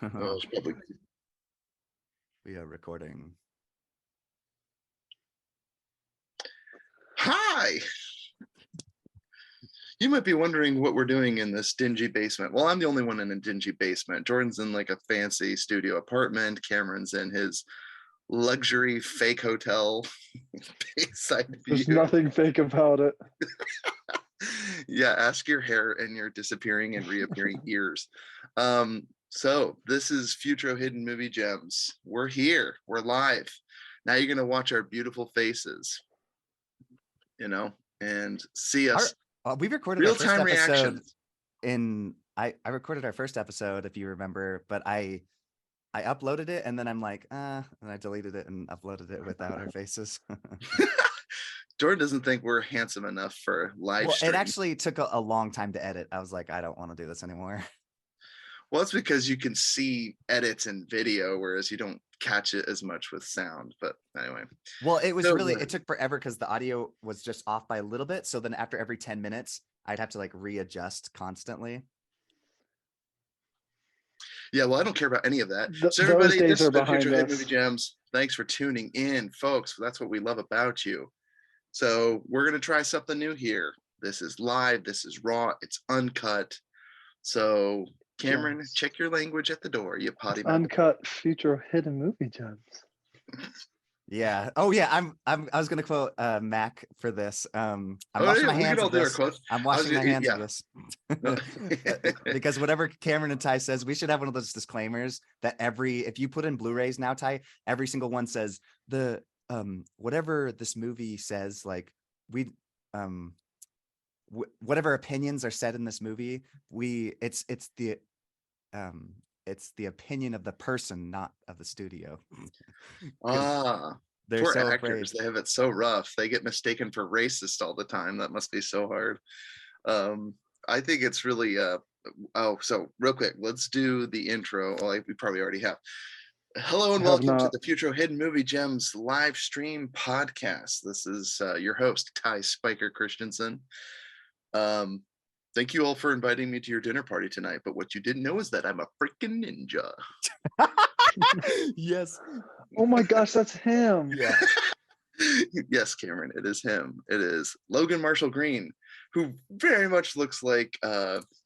Oh, it's probably We are recording. hi. You might be wondering what we're doing in this dingy basement. Well, I'm the only one in a dingy basement. Jordan's in like a fancy studio apartment. Cameron's in his luxury fake hotel bayside There's view. nothing fake about it. Yeah, ask your hair and your disappearing and reappearing ears. So this is Futro Hidden Movie Gems. We're here. We're live. Now you're gonna watch our beautiful faces, and see us. We recorded our first Real-time episode reactions. I recorded our first episode, if you remember, but I uploaded it and then I'm like, and I deleted it and uploaded it without our faces. Jordan doesn't think we're handsome enough for live Well, stream. it actually took a long time to edit. I was like, I don't want to do this anymore. Well, it's because you can see edits in video, whereas you don't catch it as much with sound. But anyway. Well, it was So, really, it took forever because the audio was just off by a little bit. So then after every 10 minutes, I'd have to like readjust constantly. yeah, well, I don't care about any of that. So Those everybody, days this are is the behind Future Hit us. Movie Gems. Thanks for tuning in, folks. That's what we love about you. So we're going to try something new here. This is live. This is raw. It's uncut. So Cameron, Gems. check your language at the door, you potty mouth. Uncut future hidden movie gems. Yeah. Oh yeah. I was gonna quote Mac for this. I'm washing my we hands can all of do our this. quotes. I'm washing my hands yeah. of this. Because whatever Cameron and Ty says, we should have one of those disclaimers that if you put in Blu-rays now, Ty, every single one says the whatever this movie says, like we whatever opinions are said in this movie, it's the opinion of the person, not of the studio. They're Poor so actors. afraid. They have it so rough. They get mistaken for racist all the time. That must be so hard. I think it's really so real quick, let's do the intro. Well, we probably already have. Hello and welcome to the Future Hidden Movie Gems live stream podcast. This is your host, Ty Spiker Christensen. Thank you all for inviting me to your dinner party tonight. But what you didn't know is that I'm a freaking ninja. Yes. Oh my gosh, that's him. Yeah. Yes, Cameron, it is him. It is Logan Marshall Green, who very much looks like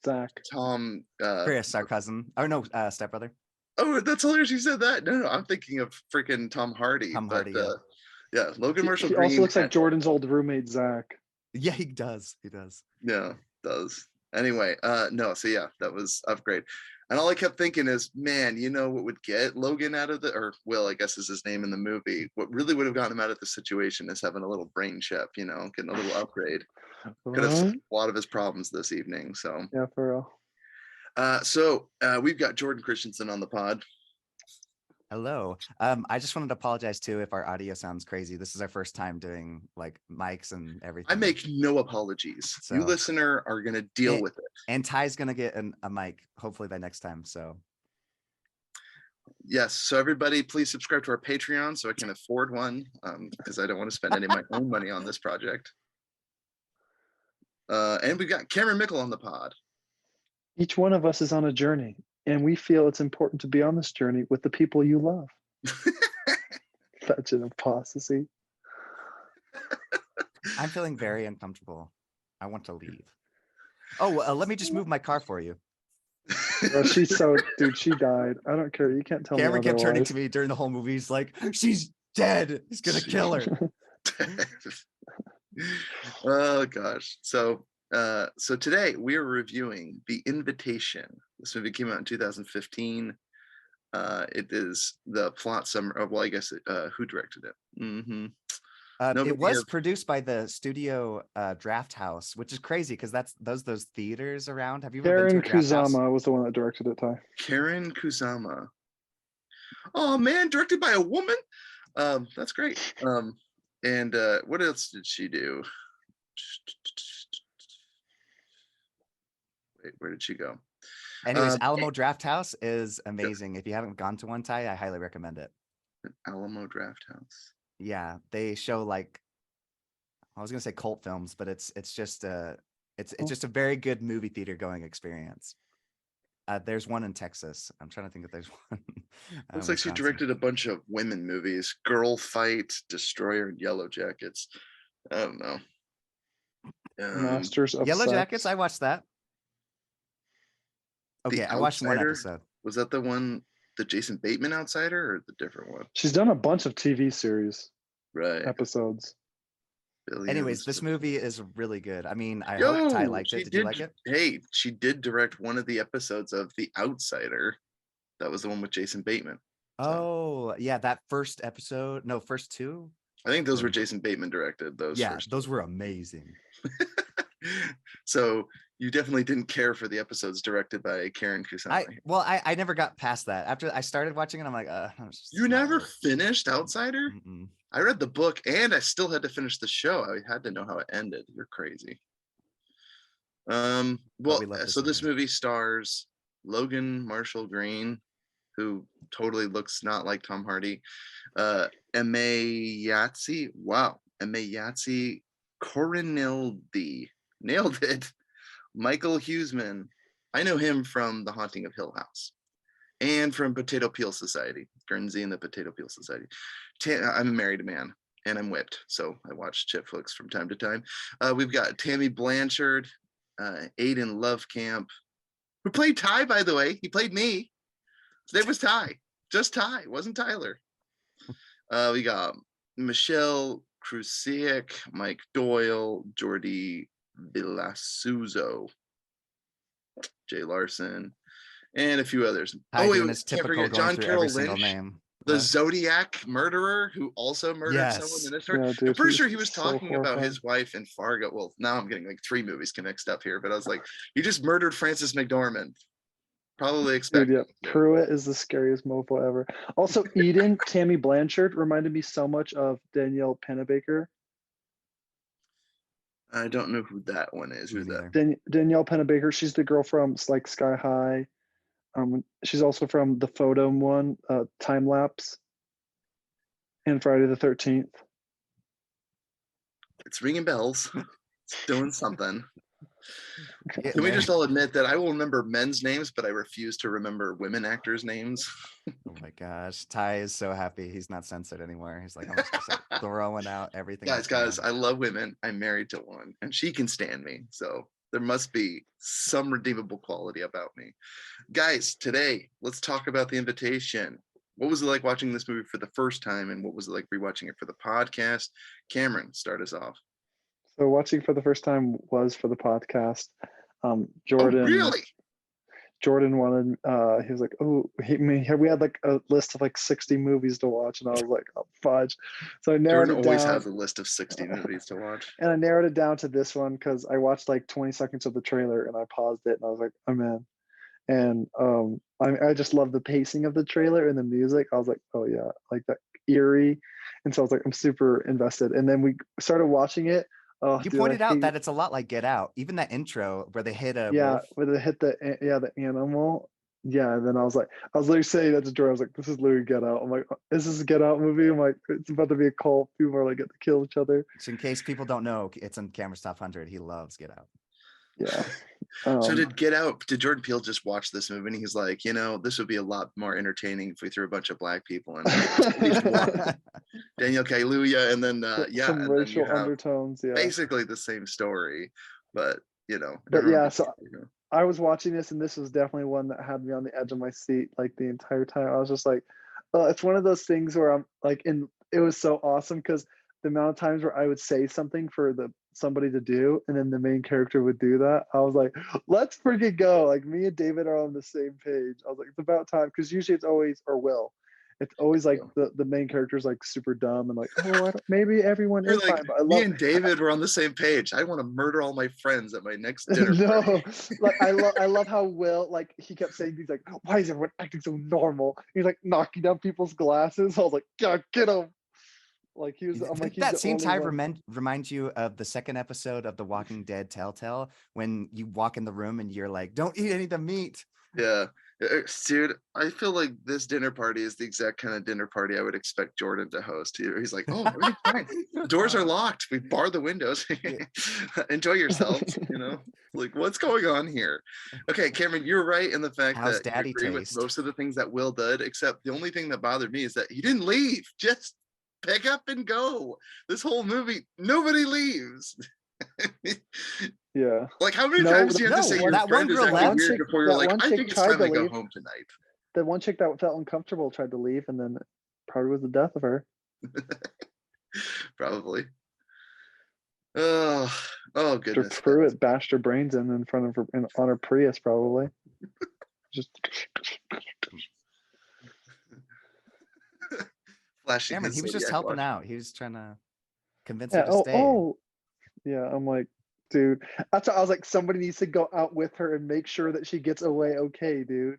Zach. Tom. Chris, our cousin. Oh no, stepbrother. Oh, that's hilarious. You said that. No, I'm thinking of freaking Tom Hardy. Tom Hardy. Yeah. Logan Marshall He Green also looks like Jordan's old roommate, Zach. Yeah, he does. He does. Yeah, does. Anyway, no, so yeah, that was upgrade. And all I kept thinking is, man, you know what would get Logan out of or Will, I guess is his name in the movie. What really would have gotten him out of the situation is having a little brain chip, getting a little upgrade. Could have solved a lot of his problems this evening. So yeah, for real. So we've got Jordan Christensen on the pod. Hello. I just wanted to apologize too if our audio sounds crazy. This is our first time doing like mics and everything. I make no apologies. So, you listener are going to deal with it. And Ty's going to get a mic hopefully by next time. So yes. So everybody, please subscribe to our Patreon so I can afford one because I don't want to spend any of my own money on this project. And we've got Cameron Mickle on the pod. Each one of us is on a journey, and we feel it's important to be on this journey with the people you love. Such an apostasy. I'm feeling very uncomfortable. I want to leave. Oh, let me just move my car for you. Oh, dude, she died. I don't care. You can't tell Cameron me kept turning to me during the whole movie. He's like, she's dead. He's going to kill her. Oh, gosh. So today we are reviewing The Invitation. This movie came out in 2015. It is the plot summary. Well, I guess who directed it? Mm-hmm. It was produced by the studio Draft House, which is crazy because that's those theaters around. Have you ever been to a Draft House? Kusama was the one that directed it, Ty. Karen Kusama. Oh man, directed by a woman. That's great. And what else did she do? Wait, where did she go? Anyways, Alamo Draft House is amazing. If you haven't gone to one, Ty, I highly recommend it. Alamo Draft House. Yeah, they show like I was gonna say cult films, but it's just a very good movie theater going experience. There's one in Texas. I'm trying to think if there's one. Looks like she Wisconsin. directed a bunch of women movies: Girl Fight, Destroyer, and Yellow Jackets. I don't know. Masters of Yellow Sex. Jackets. I watched that. The Okay, I watched one Outsider? episode. Was that the one, the Jason Bateman Outsider, or the different one? She's done a bunch of TV series Right. episodes. Anyways, Billions. this movie is really good. I mean, I hope Ty liked it. Did you like it? Hey, she did direct one of the episodes of The Outsider. That was the one with Jason Bateman. Oh, yeah, that first episode. No, first two. I think those were Jason Bateman directed. Those Yeah, first those two. were amazing. So you definitely didn't care for the episodes directed by Karen Kusama. I never got past that. After I started watching it, I'm like, You never finished Outsider? Mm-mm. I read the book and I still had to finish the show. I had to know how it ended. You're crazy. Well, so this movie stars Logan Marshall Green, who totally looks not like Tom Hardy. Emayatsi, wow, Emayatsi Corinildi, nailed it. Michael Hughesman, I know him from The Haunting of Hill House and from Potato Peel Society, Guernsey and the Potato Peel Society. I'm a married man and I'm whipped, so I watch chick flicks from time to time. We've got Tammy Blanchard, Aiden Lovecamp, who played Ty, by the way. He played me. His name was Ty, just Ty, wasn't Tyler. We got Michelle Krusiek, Mike Doyle, Jordi Villasuzo, Jay Larson, and a few others. Can't forget John Carroll Lynch, the Zodiac murderer who also murdered someone in this story. Yeah, dude, I'm pretty sure he was talking horrifying. about his wife in Fargo. Well, now I'm getting like 3 movies mixed up here, but I was like, he just murdered Frances McDormand. Probably expected. Dude, yeah, Pruitt is the scariest mofo ever. Also, Eden, Tammy Blanchard reminded me so much of Danielle Pennebaker. I don't know who that one is. Who's that? Danielle Pennebaker. She's the girl from like Sky High. She's also from the Photo one, Time Lapse, and Friday the 13th. It's ringing bells. It's doing something. Can we just all admit that I will remember men's names, but I refuse to remember women actors' names? Oh my gosh. Ty is so happy he's not censored anymore. He's like, I'm just throwing out everything. Guys, I love women. I'm married to one, and she can stand me. So there must be some redeemable quality about me. Guys, today, let's talk about The Invitation. What was it like watching this movie for the first time, and what was it like rewatching it for the podcast? Cameron, start us off. So watching for the first time was for the podcast. Jordan. Oh, really? Jordan wanted. He was like, "Oh, we had like a list of like 60 movies to watch," and I was like, "Oh, fudge!" So I narrowed Jordan it down. always has a list of 60 movies to watch. And I narrowed it down to this one because I watched like 20 seconds of the trailer and I paused it and I was like, "I'm in." And I just love the pacing of the trailer and the music. I was like, "Oh yeah, like that eerie," and so I was like, "I'm super invested." And then we started watching it. Oh, you pointed out that it's a lot like Get Out. Even that intro where they hit a wolf. Where they hit the animal. Yeah, and then I was literally saying that to Jordan. I was like, "This is literally Get Out." I'm like, "Is this a Get Out movie?" I'm like, "It's about to be a cult. People are like get to kill each other." So in case people don't know, it's in Cameron's top 100. He loves Get Out. Yeah. So did Jordan Peele just watch this movie and he's like, this would be a lot more entertaining if we threw a bunch of black people in Daniel Kaluuya, and then some and racial then undertones, basically the same story, but so I was watching this and this was definitely one that had me on the edge of my seat like the entire time. I was just like, it's one of those things where I'm like, it was so awesome because the amount of times where I would say something for somebody to do and then the main character would do that, I was like, let's freaking go. Like me and David are on the same page. I was like, it's about time, because usually it's always like the main character's like super dumb and like, maybe everyone is like, fine, but me and David were on the same page. I want to murder all my friends at my next dinner party. Like I love how Will, like, he kept saying things like, why is everyone acting so normal? He's like knocking down people's glasses. I was like, God, get him. Like he was, I'm like, he's That the scene, only Ty, one. reminds you of the second episode of The Walking Dead Telltale when you walk in the room and you're like, "Don't eat any of the meat." Yeah. Dude, I feel like this dinner party is the exact kind of dinner party I would expect Jordan to host. He's like, oh, everything's fine. The doors are locked. We barred the windows. Enjoy yourselves, Like, what's going on here? Okay, Cameron, you're right in the fact How's that you Daddy agree with taste? most of the things that Will did, except the only thing that bothered me is that he didn't leave. Just pick up and go. This whole movie, nobody leaves. Yeah. Like, how many No, times do you have to no, say your that one friend is girl acting left. weird before you're That like, one I chick think it's tried time to to go leave. home tonight? The one chick that felt uncomfortable tried to leave, and then probably was the death of her. Probably. Oh, After goodness. Pruitt bashed her brains in front of her on her Prius, probably. Just Flashing Cameron, his he was just Zodiac helping watch. out. He was trying to convince her yeah. to Oh, stay. oh, yeah. I'm like, dude. That's why I was like, somebody needs to go out with her and make sure that she gets away okay, dude.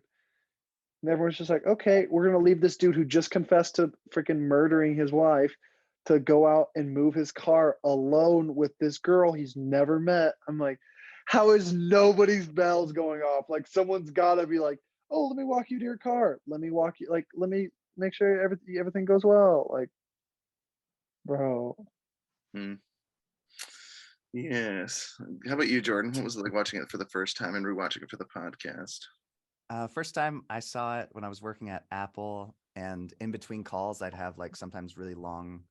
And everyone's just like, okay, we're gonna leave this dude who just confessed to freaking murdering his wife to go out and move his car alone with this girl he's never met. I'm like, how is nobody's bells going off? Like someone's gotta be like, oh, let me walk you to your car. Let me walk you, like, let me make sure everything goes well. Like, bro. Hmm. Yes. How about you, Jordan? What was it like watching it for the first time and rewatching it for the podcast? First time I saw it when I was working at Apple, and in between calls, I'd have like sometimes really long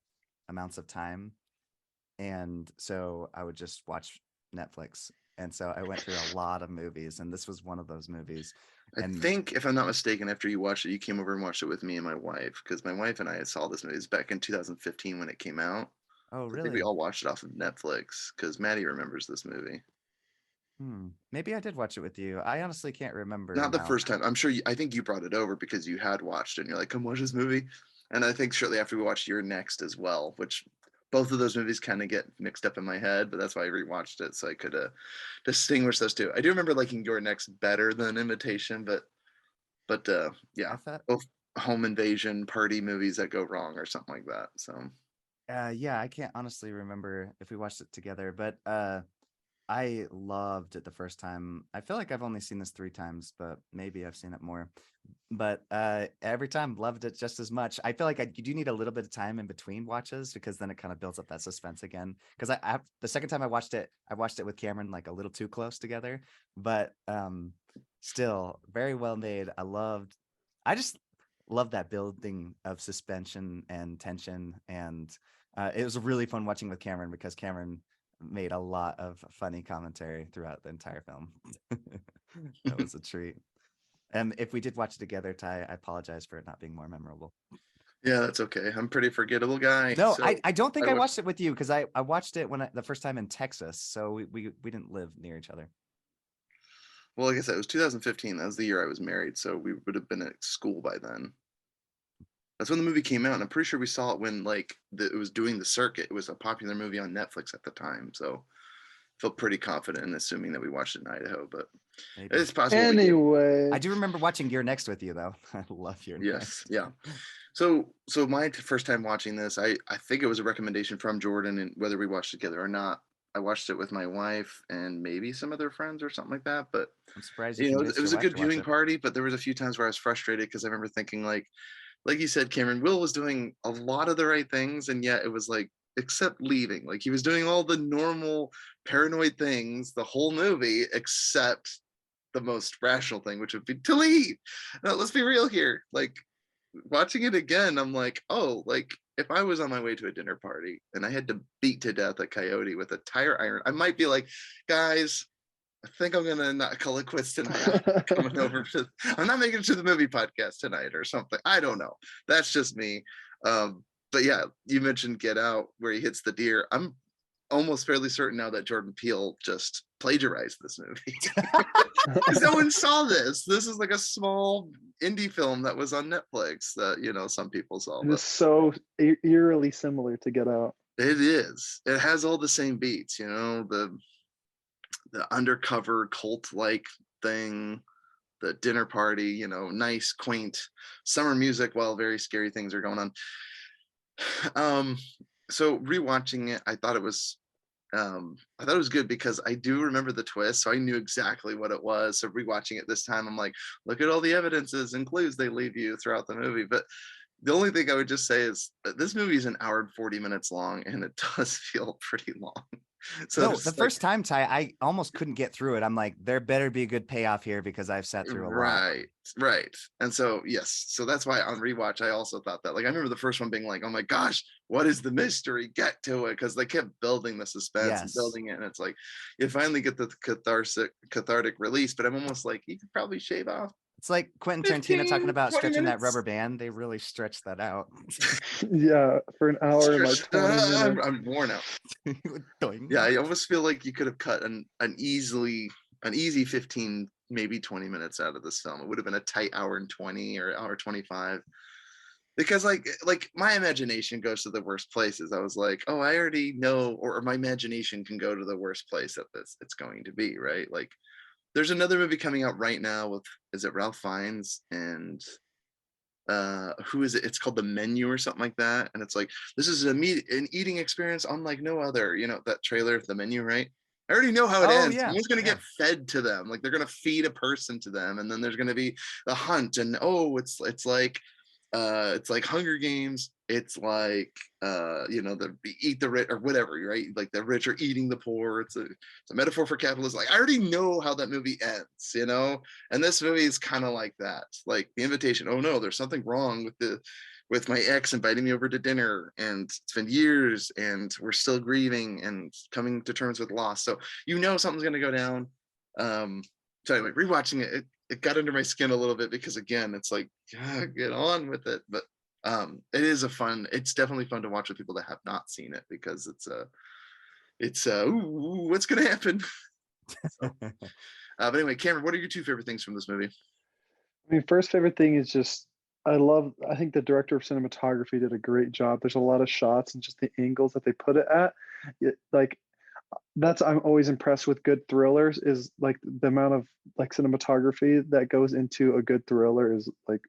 amounts of time. And so I would just watch Netflix. And so I went through a lot of movies, and this was one of those movies. I And think, if I'm not mistaken, after you watched it, you came over and watched it with me and my wife, because my wife and I saw this movie back in 2015 when it came out. oh, I think we really? all watched it off of Netflix because Maddie remembers this movie. Maybe I did watch it with you. I honestly can't remember Not the now. first time. I'm sure I think you brought it over because you had watched it and you're like, come watch this movie. And I think shortly after we watched Your Next as well, which both of those movies kind of get mixed up in my head, but that's why I rewatched it so I could distinguish those two. I do remember liking Your Next better than Invitation, but yeah, I thought, both home invasion party movies that go wrong or something like that. So yeah, I can't honestly remember if we watched it together, but I loved it the first time. I feel like I've only seen this 3 times, but maybe I've seen it more. But every time loved it just as much. I feel like you do need a little bit of time in between watches because then it kind of builds up that suspense again. Because I the second time I watched it with Cameron like a little too close together, but still very well made. I just love that building of suspension and tension, and it was really fun watching with Cameron because Cameron made a lot of funny commentary throughout the entire film. That was a treat. And if we did watch it together, Ty, I apologize for it not being more memorable. yeah, that's okay. I'm a pretty forgettable guy. No, so I don't think I watched watched it with you because I watched it the first time in Texas, so we didn't live near each other. Well, like I said, it was 2015. That was the year I was married, so we would have been at school by then. That's when the movie came out, and I'm pretty sure we saw it when it was doing the circuit. It was a popular movie on Netflix at the time, so I felt pretty confident in assuming that we watched it in Idaho. But Maybe. it's possible. Anyway, I do remember watching Your Next with you though. I love Your Yes, Next. yeah. So my first time watching this, I think it was a recommendation from Jordan, and whether we watched it together or not, I watched it with my wife and maybe some other friends or something like that. But I'm surprised you it convinced your was a wife good to watch viewing it. party. But there was a few times where I was frustrated because I remember thinking like you said, Cameron, Will was doing a lot of the right things, and yet it was like, except leaving. Like he was doing all the normal paranoid things the whole movie, except the most rational thing, which would be to leave. Now, let's be real here. Like watching it again, I'm like, oh, like if I was on my way to a dinner party and I had to beat to death a coyote with a tire iron, I might be like, guys, I think I'm gonna not call it quits tonight. I'm not making it to the movie podcast tonight or something. I don't know. That's just me. But yeah, you mentioned Get Out where he hits the deer. I'm almost fairly certain now that Jordan Peele just plagiarized this movie. Because no one saw this. This is like a small indie film that was on Netflix that some people saw. it is so eerily similar to Get Out. It is. It has all the same beats, the undercover cult-like thing, the dinner party, nice, quaint summer music while very scary things are going on. Um, so rewatching it, I thought it was good because I do remember the twist, so I knew exactly what it was. So rewatching it this time, I'm like, look at all the evidences and clues they leave you throughout the movie. But the only thing I would just say is that this movie is an hour and 40 minutes long, and it does feel pretty long. So No, the it's like, first time, Ty, I almost couldn't get through it. I'm like, there better be a good payoff here because I've sat through a lot. right. And so, yes, so that's why on rewatch, I also thought that. Like, I remember the first one being like, oh my gosh, what is the mystery? Get to it. Because they kept building the suspense and Yes. building it. And it's like, you finally get the cathartic release, but I'm almost like, you could probably shave off It's like Quentin Tarantino talking 15, about 20 stretching that minutes. rubber band. They really stretched that out. Yeah, for an hour and like Stretch- 20 minutes. I'm worn out. Doing. Yeah, I almost feel like you could have cut an easy 15, maybe 20 minutes out of this film. It would have been a tight hour and 20 or hour 25. Because like my imagination goes to the worst places. I was like, oh, I already know, or my imagination can go to the worst place that it's going to be, right? Like there's another movie coming out right now with, is it Ralph Fiennes and who is it? It's called The Menu or something like that. And it's like, this is an eating experience unlike no other. You know, that trailer, The Menu, right? I already know how it Oh ends. yeah, Someone's going to yeah. get fed to them. Like they're going to feed a person to them. And then there's going to be a hunt. And oh, it's like Hunger Games. It's like the eat the rich or whatever, right? Like the rich are eating the poor. It's a metaphor for capitalism. Like I already know how that movie ends, and this movie is kind of like that. Like The Invitation. Oh no, there's something wrong with my ex inviting me over to dinner, and it's been years, and we're still grieving and coming to terms with loss. So something's gonna go down. So anyway, rewatching it got under my skin a little bit because again, it's like, yeah, get on with it. But it's definitely fun to watch with people that have not seen it because ooh, what's gonna happen? So, but anyway, Cameron, what are your two favorite things from this movie? I mean, first favorite thing is just I think the director of cinematography did a great job. There's a lot of shots and just the angles that they put it at. Like that's I'm always impressed with good thrillers is like the amount of like cinematography that goes into a good thriller is like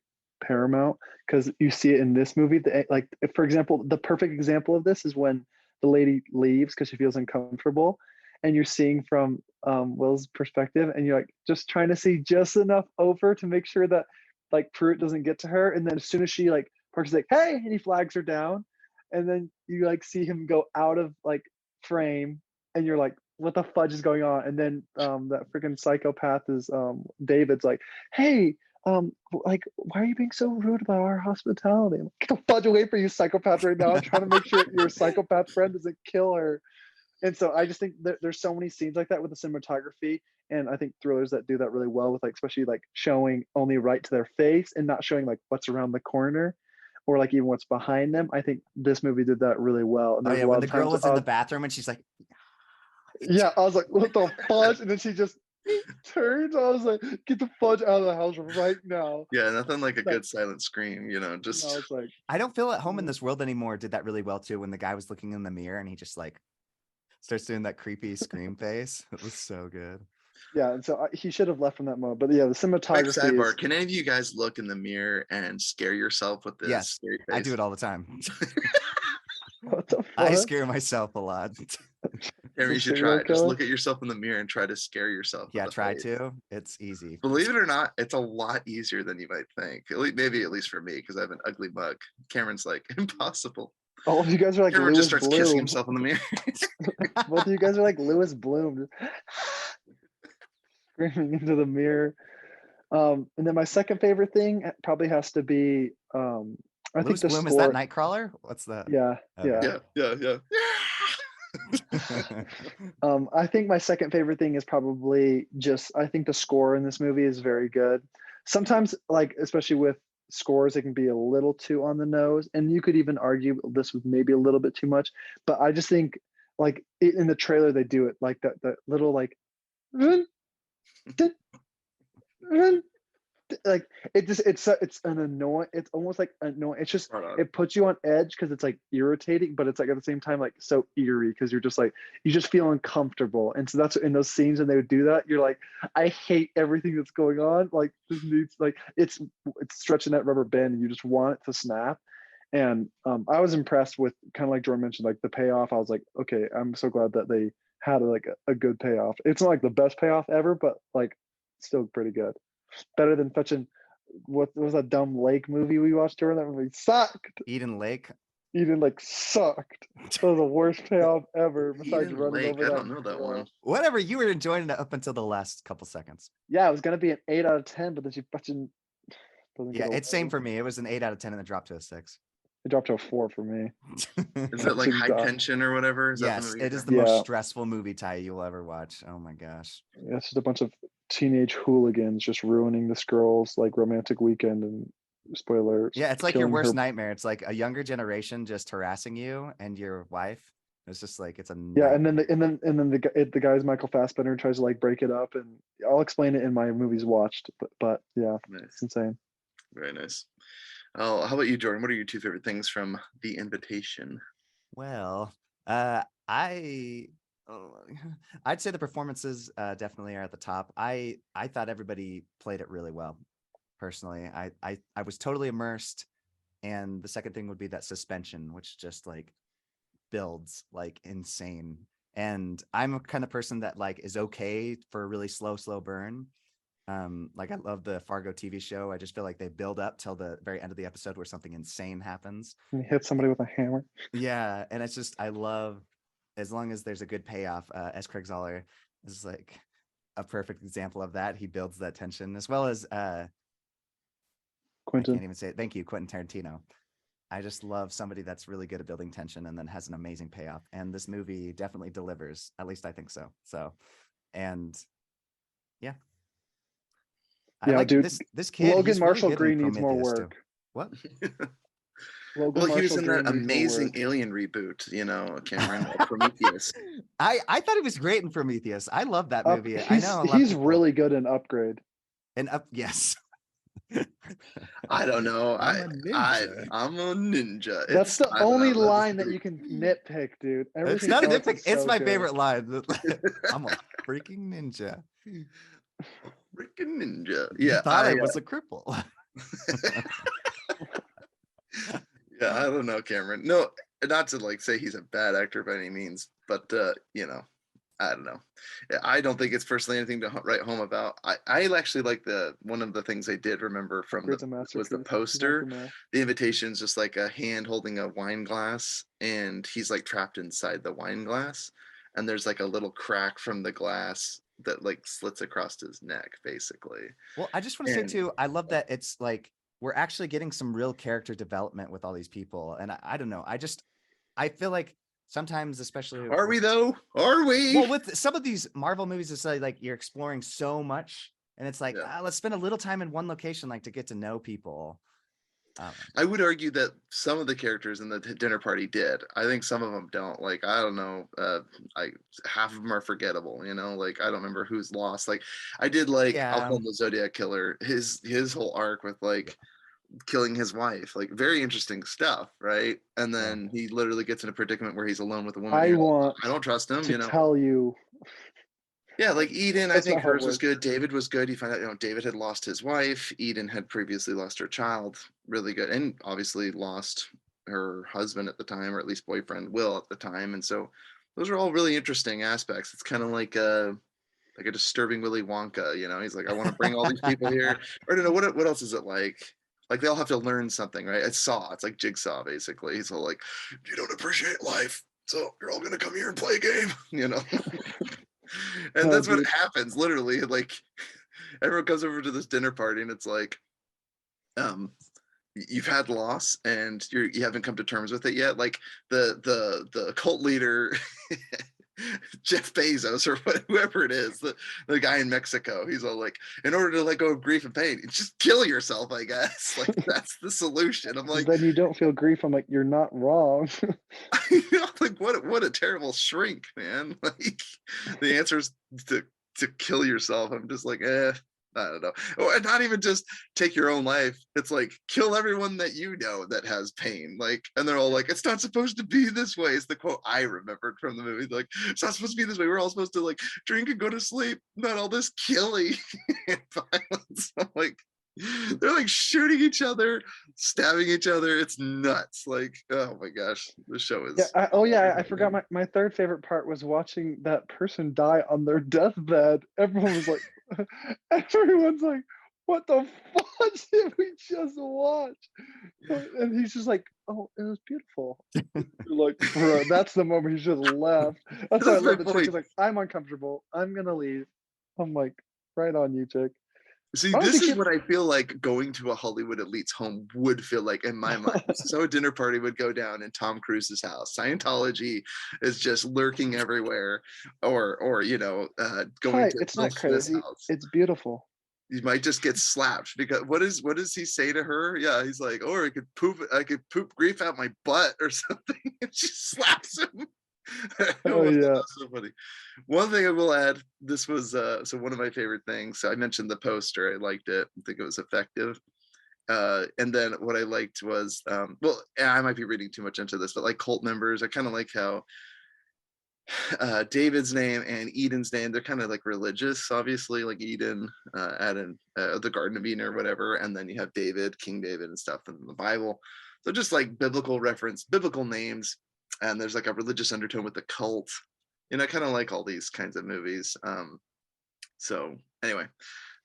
paramount because you see it in this movie. Like for example, the perfect example of this is when the lady leaves because she feels uncomfortable, and you're seeing from Will's perspective, and you're like just trying to see just enough over to make sure that like Pruitt doesn't get to her, and then as soon as she like Parker's like hey, and he flags her down, and then you like see him go out of like frame, and you're like what the fudge is going on, and then that freaking psychopath is David's like hey like why are you being so rude about our hospitality? I'm like, get the fudge away from you psychopath right now. I'm trying to make sure your psychopath friend doesn't kill her. And so I just think there's so many scenes like that with the cinematography, and I think thrillers that do that really well with like especially like showing only right to their face and not showing like what's around the corner or like even what's behind them. I think this movie did that really well. And Oh there's yeah, a lot when the of girl times was in the bathroom and she's like, yeah, I was like, what the fudge? And then she just turns. I was like, get the fudge out of the house right now. Yeah, nothing like a Like, good silent scream, I just was like, I don't feel at home in this world anymore. Did that really well too when the guy was looking in the mirror and he just like starts doing that creepy scream face. It was so good. yeah. And so he should have left from that moment. But yeah, the quick cinematography sidebar. is Can any of you guys look in the mirror and scare yourself with this Yes, scary I do face? it all the time. what the I fuck? scare myself a lot. Cameron, The you should serial try it. Just killer. look at yourself in the mirror and try to scare yourself with Yeah, the try face. to. It's easy. Believe it or not, it's a lot easier than you might think. Maybe at least for me, because I have an ugly mug. Cameron's like, impossible. All of you guys are like Cameron just Lewis starts kissing Bloom. himself in the mirror. Both of you guys are like Lewis Bloom, screaming into the mirror. And then my second favorite thing probably has to be I think Lewis the Bloom, is that score. Nightcrawler? What's that? Yeah, Okay. yeah. Yeah. I think my second favorite thing is probably just I think the score in this movie is very good. Sometimes, like especially with scores, it can be a little too on the nose, and you could even argue this was maybe a little bit too much. But I just think like in the trailer they do it like that little like like it's an annoying, it's almost like annoying, it's just Right on. it puts you on edge because it's like irritating, but it's like at the same time like so eerie because you're just like you just feel uncomfortable. And so that's in those scenes when they would do that, you're like I hate everything that's going on, like this needs like it's stretching that rubber band and you just want it to snap. And I was impressed with, kind of like Jordan mentioned, like the payoff. I was like, okay, I'm so glad that they had like a good payoff. It's not like the best payoff ever, but like still pretty good. Better than fetching what was that dumb lake movie we watched, Jordan? That movie sucked. Eden Lake. Eden like sucked. That was the worst payoff ever. Besides Eden running Lake, over I that don't know that girl. one. Whatever, you were enjoying it up until the last couple seconds. Yeah, it was gonna be an 8 out of 10, but then she fucking doesn't Yeah, get it's same for me. It was an 8 out of 10 and it dropped to a 6. It dropped to a 4 for me. Is it like High God. Tension or whatever? Is that the Yes, movie it you're is the talking most Yeah. stressful movie, Ty, you'll ever watch. Oh my gosh. Yeah, it's just a bunch of teenage hooligans just ruining this girl's like romantic weekend, and spoilers. Yeah, it's like your killing worst her. nightmare. It's like a younger generation just harassing you and your wife. It's just like it's a Yeah, and nightmare. then the guy's Michael Fassbender tries to like break it up, and I'll explain it in my movies watched. But yeah, Nice. it's insane. Very nice. Oh, how about you, Jordan? What are your 2 favorite things from The Invitation? Well, I oh, I'd say the performances definitely are at the top. I thought everybody played it really well. Personally, I was totally immersed. And the second thing would be that suspension, which just like builds like insane. And I'm a kind of person that like is okay for a really slow burn. Like I love the Fargo TV show. I just feel like they build up till the very end of the episode where something insane happens. And he hit somebody with a hammer. Yeah, and it's just I love as long as there's a good payoff. S. Craig Zoller is like a perfect example of that. He builds that tension as well as I Quentin. can't even say it. Thank you, Quentin Tarantino. I just love somebody that's really good at building tension and then has an amazing payoff. And this movie definitely delivers. At least I think so. So, and yeah. I Yeah, like dude. this kid. Logan He's really Marshall good in Green needs more Prometheus, too. work. What? Logan Well, he was Marshall in Green that needs more amazing work. Alien reboot, you know, Cameron, Prometheus. I thought he was great in Prometheus. I love that movie. I know a lot of He's people. really good in Upgrade. And yes. I don't know. I'm a ninja. I'm a ninja. That's the I don't only know, that's line that pretty- you can nitpick, dude. It's Everything not a else nitpick. is It's so my good. favorite line. I'm a freaking ninja. freaking ninja. You Yeah, thought I was a cripple. yeah, I don't know, Cameron. No, not to like say he's a bad actor by any means, but you know, I don't know. I don't think it's personally anything to write home about. I actually like one of the things I did remember from Upgrade's a was the masterpiece. poster. Aftermath. The invitation's just like a hand holding a wine glass, and he's like trapped inside the wine glass, and there's like a little crack from the glass that like slits across his neck, basically. Well, I just want to say too, I love that it's like we're actually getting some real character development with all these people. And I don't know. I feel like sometimes, especially Are we though? Are we? well, with some of these Marvel movies, it's like you're exploring so much, and it's like Yeah. let's spend a little time in one location, like to get to know people. I would argue that some of the characters in the dinner party did. I think some of them don't. Like I don't know. Half of them are forgettable. You know, like I don't remember who's lost. Like I did like Yeah. Alpha the Zodiac Killer. His whole arc with like killing his wife, like very interesting stuff, right? And then he literally gets in a predicament where he's alone with a woman. I want I don't trust him. to You know. tell you. Yeah, like Eden, I That's think not how it hers was works. good. David was good. You find out, you know, David had lost his wife. Eden had previously lost her child. Really good. And obviously lost her husband at the time, or at least boyfriend, Will, at the time. And so those are all really interesting aspects. It's kind of like a disturbing Willy Wonka, you know. He's like, I want to bring all these people here. Or I don't know, what else is it like? Like they all have to learn something, right? It's Saw. It's like Jigsaw, basically. He's all like, you don't appreciate life, so you're all gonna come here and play a game, you know. And that's what happens, literally. Like everyone comes over to this dinner party and it's like you've had loss and you haven't come to terms with it yet. Like the cult leader Jeff Bezos or whoever it is, the guy in Mexico, he's all like, in order to let go of grief and pain, just kill yourself, I guess. Like that's the solution. I'm like, then you don't feel grief. I'm like, you're not wrong. like what a terrible shrink, man. Like the answer is to kill yourself. I'm just like, I don't know. Or not even just take your own life. It's like kill everyone that you know that has pain. Like, and they're all like, it's not supposed to be this way. It's the quote I remembered from the movie. Like, it's not supposed to be this way. We're all supposed to like drink and go to sleep. Not all this killing and violence. I'm like, They're like shooting each other, stabbing each other. It's nuts. Like, oh my gosh, the show Yeah. is. I forgot my third favorite part was watching that person die on their deathbed. Everyone was like, everyone's like, what the fuck did we just watch? And he's just like, oh, it was beautiful. Like, bro, that's the moment he just left. That's why I That's my love the chick. point. He's like, I'm uncomfortable. I'm gonna leave. I'm like, right on you, chick. See, I don't this think is she. what I feel like going to a Hollywood elite's home would feel like in my mind. This is how a dinner party would go down in Tom Cruise's house. Scientology is just lurking everywhere, or going Ty, to it's Will not Smith's crazy. house. It's beautiful. You might just get slapped because what does he say to her? Yeah, he's like, or I could poop grief out my butt or something, and she slaps him. Oh yeah. That's so funny. One thing I will add, this was so one of my favorite things. So I mentioned the poster. I liked it. I think it was effective. And then what I liked was, well, I might be reading too much into this, but like cult members, I kind of like how David's name and Eden's name, they're kind of like religious, obviously, like Eden, Adam, the Garden of Eden or whatever. And then you have David, King David and stuff in the Bible. So just like biblical reference, biblical names. And there's like a religious undertone with the cult. I kind of like all these kinds of movies. So anyway,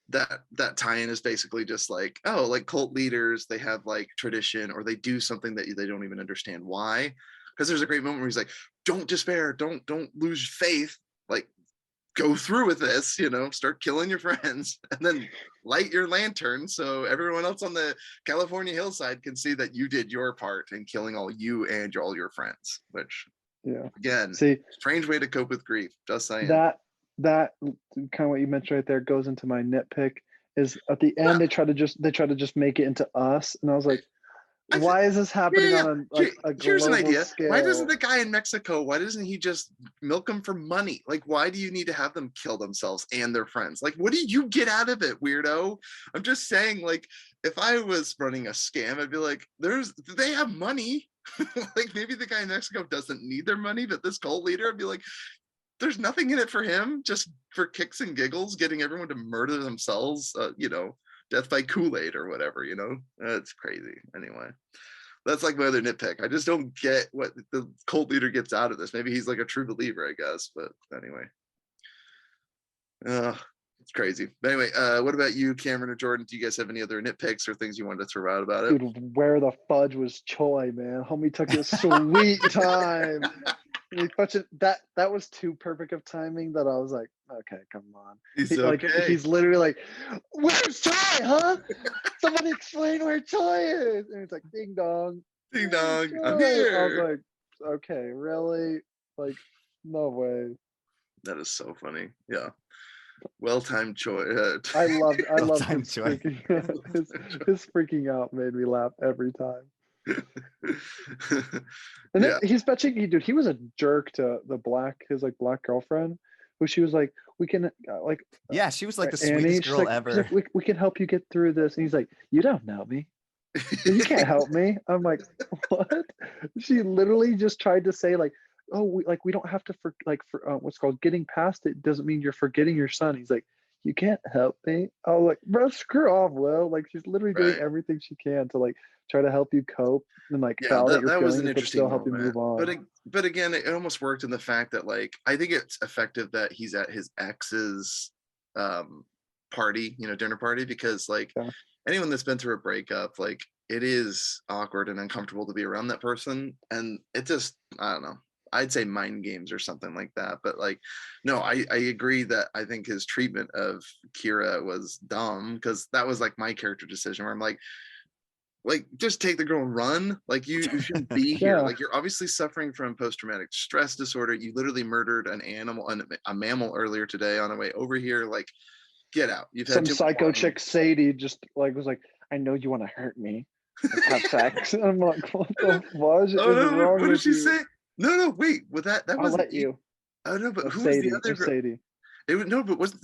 that tie-in is basically just like, oh, like cult leaders, they have like tradition or they do something that they don't even understand why. Because there's a great moment where he's like, don't despair, don't lose faith, like go through with this, start killing your friends and then light your lantern so everyone else on the California hillside can see that you did your part in killing all you and all your friends, which again, See, strange way to cope with grief, just saying. that kind of what you mentioned right there goes into my nitpick is at the end they try to just make it into us, and I was like, why is this happening on a Here's an global idea. scale? Why doesn't the guy in Mexico, why doesn't he just milk them for money? Like, why do you need to have them kill themselves and their friends? Like, what do you get out of it, weirdo? I'm just saying, like, if I was running a scam, I'd be like, they have money. Like, maybe the guy in Mexico doesn't need their money, but this cult leader, I'd be like, there's nothing in it for him, just for kicks and giggles, getting everyone to murder themselves, death by Kool-Aid or whatever, It's crazy. Anyway, that's like my other nitpick. I just don't get what the cult leader gets out of this. Maybe he's like a true believer, I guess. But anyway, it's crazy. But anyway, what about you, Cameron or Jordan? Do you guys have any other nitpicks or things you wanted to throw out about it? Dude, where the fudge was Choi, man? Homie took his sweet time. That was too perfect of timing that I was like, okay, come on. He's literally like, where's Choi, huh? Somebody explain where Choi is. And it's like, ding dong. Ding dong, I'm here. I was like, okay, really? Like, no way. That is so funny. Yeah. Well-timed Choi. I loved his Choi. his freaking out made me laugh every time. And then he's betching, dude, he was a jerk to his black girlfriend, who she was like, we can yeah, she was like the Annie, sweetest girl ever. Like, we can help you get through this. And he's like, you don't know me. You can't help me. I'm like, what? She literally just tried to say like, oh, we don't have to what's called getting past it doesn't mean you're forgetting your son. He's like, you can't help me. I was like, bro, screw off, Will. Like, she's literally doing everything she can to like try to help you cope and like validate your feelings, was an interesting but still help you move on. But again, it almost worked in the fact that like I think it's effective that he's at his ex's party, dinner party, because like anyone that's been through a breakup, like it is awkward and uncomfortable to be around that person, and it just, I don't know, I'd say mind games or something like that. But like, no, I agree that I think his treatment of Kira was dumb, because that was like my character decision where I'm like, just take the girl and run. Like you shouldn't be here. Like you're obviously suffering from post-traumatic stress disorder. You literally murdered a mammal earlier today on the way over here. Like, get out. You've had some psycho chick Sadie just like was like, I know you want to hurt me. Let's have sex. I'm like, what the fudge is wrong what did she with you? say? No, wait. Well, that I'll wasn't let you. Oh no, but who Sadie, was the other girl? Sadie.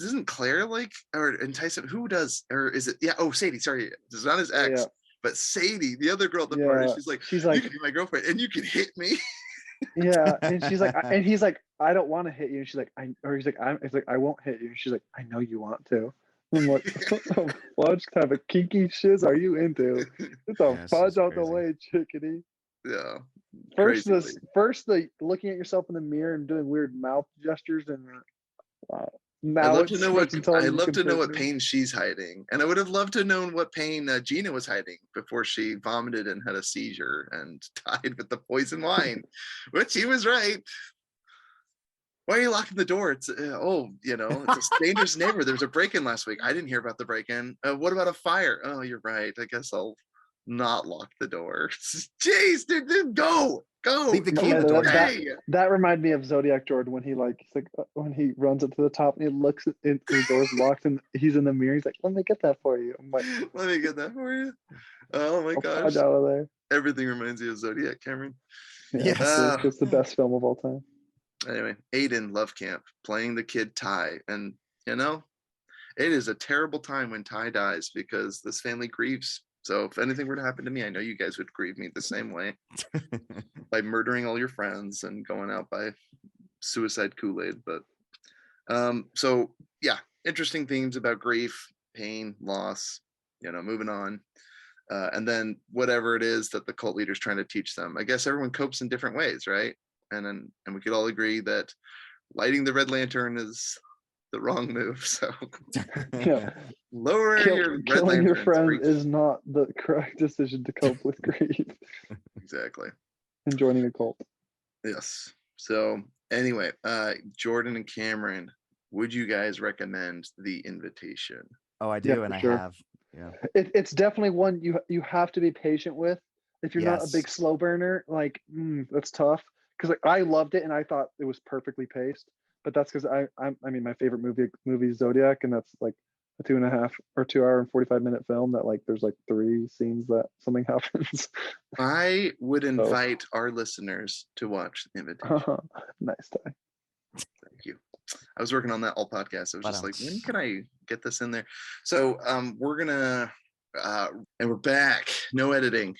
Isn't Claire like, or entice him? Who does, or is it? Yeah. Oh, Sadie. Sorry, it's not his ex, but Sadie, the other girl at the party. She's like, you can be my girlfriend, and you can hit me. Yeah, and she's like, and he's like, I don't want to hit you. And she's like, he's like, I won't hit you. And she's like, I know you want to. I'm like, what type of kinky shiz are you into? Get the Yeah, it's fudge just out the crazy. way, chickadee. Yeah. First, Crazy. first the looking at yourself in the mirror and doing weird mouth gestures, and I'd now love to it's know what fucking telling I'd you love to know what confirmed. pain she's hiding, and I would have loved to know what pain Gina was hiding before she vomited and had a seizure and died with the poison wine, which he was right. Why are you locking the door? It's it's a dangerous neighbor. There was a break-in last week. I didn't hear about the break-in. What about a fire? Oh, you're right. I guess I'll not lock the door. Jeez, dude, go. Leave the key in the No, door. that reminded me of Zodiac Jordan when he's like when he runs up to the top and he looks in the door's locked and he's in the mirror. He's like, "Let me get that for you." I'm like, Let me get that for you. Oh my "I'll gosh. fudge out of there." Everything reminds you of Zodiac, Cameron. Yeah, Yes. it's the best film of all time. Anyway, Aiden Love Camp playing the kid Ty, and it is a terrible time when Ty dies because this family grieves. So if anything were to happen to me, I know you guys would grieve me the same way by murdering all your friends and going out by suicide Kool-Aid. But so yeah, interesting themes about grief, pain, loss, moving on. And then whatever it is that the cult leader's trying to teach them. I guess everyone copes in different ways, right? And we could all agree that lighting the red lantern is the wrong move. So Yeah, lower your red killing your lanterns, friend preach. is not the correct decision to cope with grief Exactly. and joining a cult. Yes. So anyway, Jordan and Cameron, would you guys recommend The Invitation? Oh, I do, Yeah, and for I sure. have. Yeah. It's definitely one you have to be patient with. If you're not a Yes. big slow burner, like that's tough. Because I loved it and I thought it was perfectly paced. But that's because I mean my favorite movie is Zodiac, and that's like a 2.5 or 2 hour and 45-minute film that like there's like 3 scenes that something happens. I would So invite our listeners to watch The Invitation. nice Ty. Thank you. I was working on that all podcast. I was just like, Ba-dum. when can I get this in there? So we're gonna and we're back. No editing.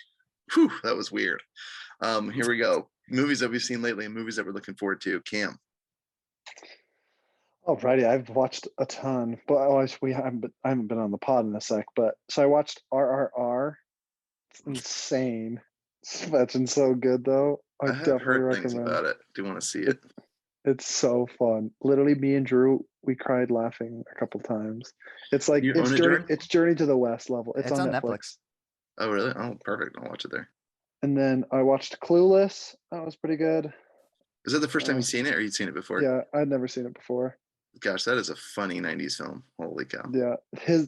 Whew, that was weird. Here we go. Movies that we've seen lately and movies that we're looking forward to. Cam. Alrighty, I've watched a ton, but I haven't been on the pod in a sec. But so I watched RRR. It's insane. It's been so good though. I I have definitely heard things recommend. about it. Do want to see it? It's so fun. Literally, me and Drew, we cried laughing a couple times. It's like You own it, Jordan? It's Journey to the West level. It's on Netflix. Oh, really? Oh, perfect. I'll watch it there. And then I watched Clueless. That was pretty good. Is that the first time you've seen it, or you'd seen it before? Yeah, I'd never seen it before. Gosh, that is a funny '90s film. Holy cow! Yeah,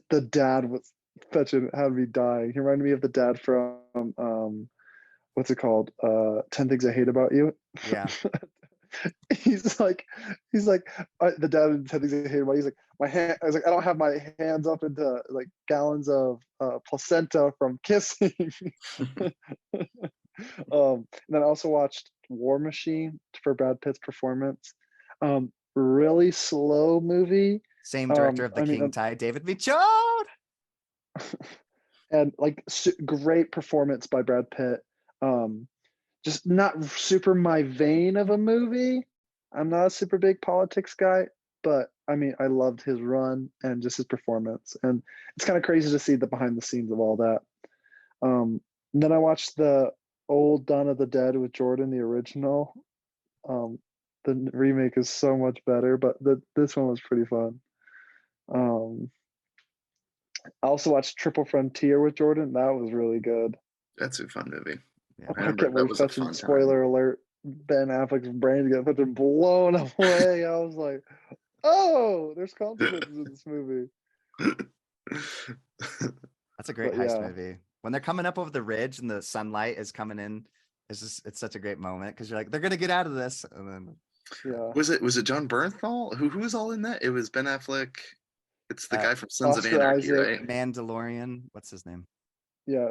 the dad was had me dying. He reminded me of the dad from what's it called? 10 Things I Hate About You. Yeah. he's like the dad in 10 Things I Hate About You. He's like, my hand. I was like, I don't have my hands up into like gallons of placenta from kissing. And then I also watched War Machine for Brad Pitt's performance. Really slow movie. Same director of The King Ty, David Michôd. And like great performance by Brad Pitt. Just not super my vein of a movie. I'm not a super big politics guy, but I mean, I loved his run and just his performance. And it's kind of crazy to see the behind the scenes of all that. And then I watched the old Dawn of the Dead with Jordan, the original. The remake is so much better, but this one was pretty fun. I also watched Triple Frontier with Jordan. That was really good. That's a fun movie. Yeah. I can't believe fucking spoiler alert. Ben Affleck's brain got fucking blown away. I was like, oh, there's consequences in this movie. That's a great heist movie. When they're coming up over the ridge and the sunlight is coming in, it's such a great moment because you're like, they're gonna get out of this. And then was it John Bernthal? Who was all in that? It was Ben Affleck. It's the guy from Sons of Anarchy, right? Mandalorian. What's his name? Yeah.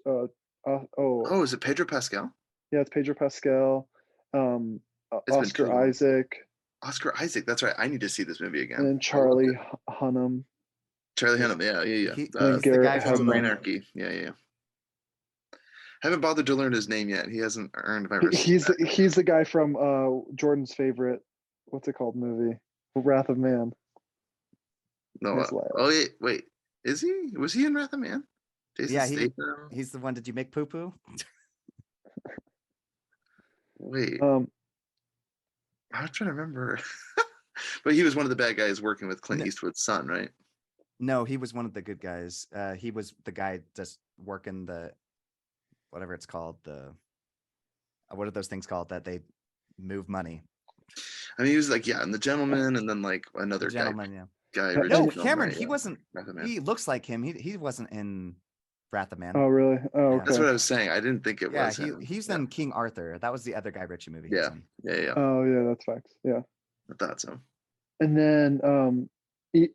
Is it Pedro Pascal? Yeah, it's Pedro Pascal. Oscar Isaac. Oscar Isaac, that's right. I need to see this movie again. And Charlie Hunnam. Charlie Hunnam, yeah. He's the guy from Anarchy. Yeah. Haven't bothered to learn his name yet. He hasn't earned my respect. He's the guy from Jordan's favorite, what's it called movie? Wrath of Man. No. His life. Oh wait. Is he? Was he in Wrath of Man? Jason Yeah, Statham? he's the one. Did you make poo poo? Wait, Um, I'm trying to remember. But he was one of the bad guys working with Clint No. Eastwood's son, right? No, he was one of the good guys. He was the guy just working the whatever it's called. The what are those things called that they move money? I mean, he was like, yeah, and the gentleman, and then like The another gentleman, yeah. guy No, originally No, filmed, Cameron, right? he Yeah, wasn't. Wrath of Man. He looks like him. He wasn't in Wrath of Man. oh really? Oh, Yeah. That's what okay. I was saying. I didn't think it Yeah, was him. he's Yeah. in King Arthur. That was the other Guy Ritchie movie he was Yeah, in. yeah. Oh yeah, that's facts. Yeah. I thought so. And then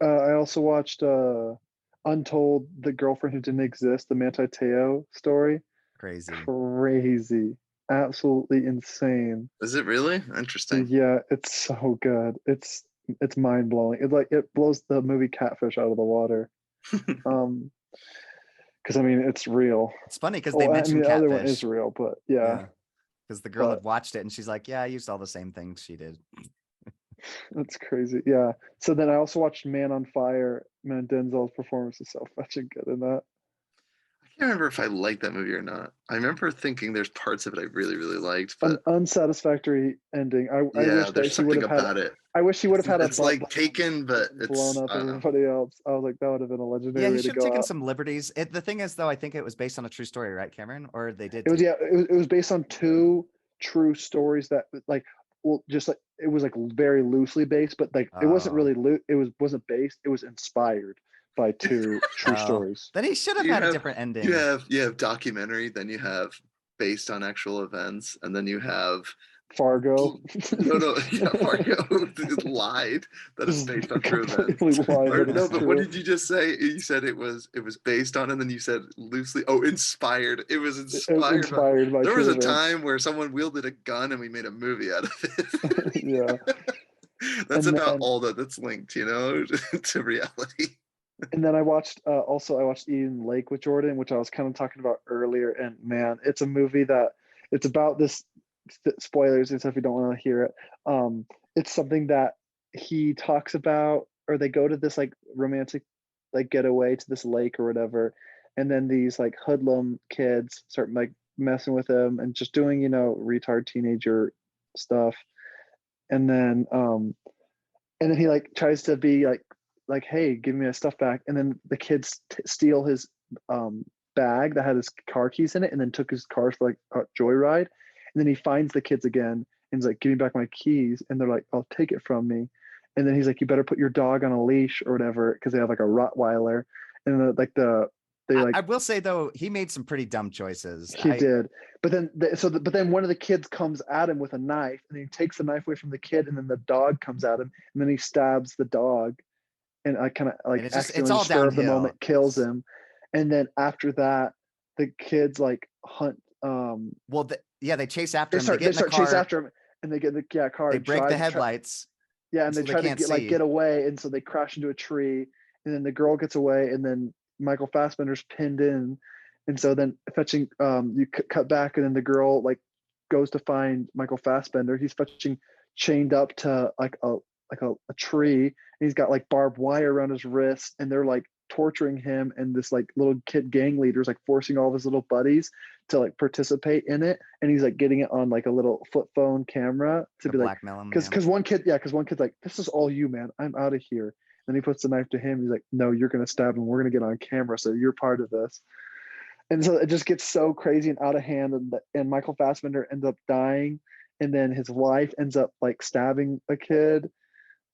I also watched Untold, the girlfriend who didn't exist, the Manti Te'o story. Crazy. Crazy, absolutely insane. Is it really interesting? Yeah, it's so good. It's mind blowing. It blows the movie Catfish out of the water. Because I mean it's real. It's funny because they Well, I mentioned mean the other one is Catfish. real, but yeah, Because the girl but had watched it and she's like, "Yeah, I used all the same things she did." that's crazy. Yeah. So then I also watched Man on Fire. Man, Denzel's performance is so fucking good in that. I can't remember if I liked that movie or not. I remember thinking there's parts of it I really, really liked, but An unsatisfactory ending. I yeah, wish that there's he would something have had. about it. I wish he would have had a It's like Taken, but blown it's up I don't know. everybody else. I was like, that would have been a legendary Yeah, he way to should have go taken out. some liberties. The thing is, though, I think it was based on a true story, right, Cameron? Or they did. It was take- it was based on two true stories that like well just like it was like very loosely based, but like it wasn't Oh. really it wasn't based. It was inspired by two true Oh. stories. Then he should have You had a have- different ending. You have documentary, then you have based on actual events, and then you have Fargo. no, yeah, Fargo lied that it's based on true events. Completely lied Or, that no, it's but what true. did you just say? You said it was based on, and then you said loosely. Oh, inspired. It was It was inspired. inspired by There was true a events. time where someone wielded a gun, and we made a movie out of it. Yeah. That's And about then- all that's linked, to reality. And then I watched I watched Eden Lake with Jordan, which I was kind of talking about earlier. And man, it's a movie that it's about this spoilers and stuff if you don't want to hear it. It's something that he talks about, or they go to this like romantic like getaway to this lake or whatever, and then these like hoodlum kids start like messing with him and just doing retard teenager stuff. And then he like tries to be like hey, give me my stuff back, and then the kids steal his bag that had his car keys in it, and then took his car for like a joyride. And then he finds the kids again and he's like, give me back my keys, and they're like, I'll take it from me. And then he's like, you better put your dog on a leash or whatever, because they have like a Rottweiler. And I will say though, he made some pretty dumb choices. He did, but then one of the kids comes at him with a knife, and he takes the knife away from the kid, and then the dog comes at him, and then he stabs the dog, and I kind of like it's all spur of the downhill. moment kills him, and then after that, the kids like hunt. They chase after him. They start chase after him, and they get the car. They break the headlights. And so they try to get away, and so they crash into a tree, and then the girl gets away, and then Michael Fassbender's pinned in, and so then fetching you cut back, and then the girl like goes to find Michael Fassbender. He's fetching chained up to like a tree, and he's got like barbed wire around his wrist, and they're like torturing him, and this like little kid gang leader is like forcing all of his little buddies to like participate in it, and he's like getting it on like a little flip phone camera to be like, because one kid's like, this is all you, man, I'm out of here. Then he puts the knife to him. He's like, no, you're gonna stab him, we're gonna get on camera, so you're part of this. And so it just gets so crazy and out of hand, and Michael Fassbender ends up dying, and then his wife ends up like stabbing a kid.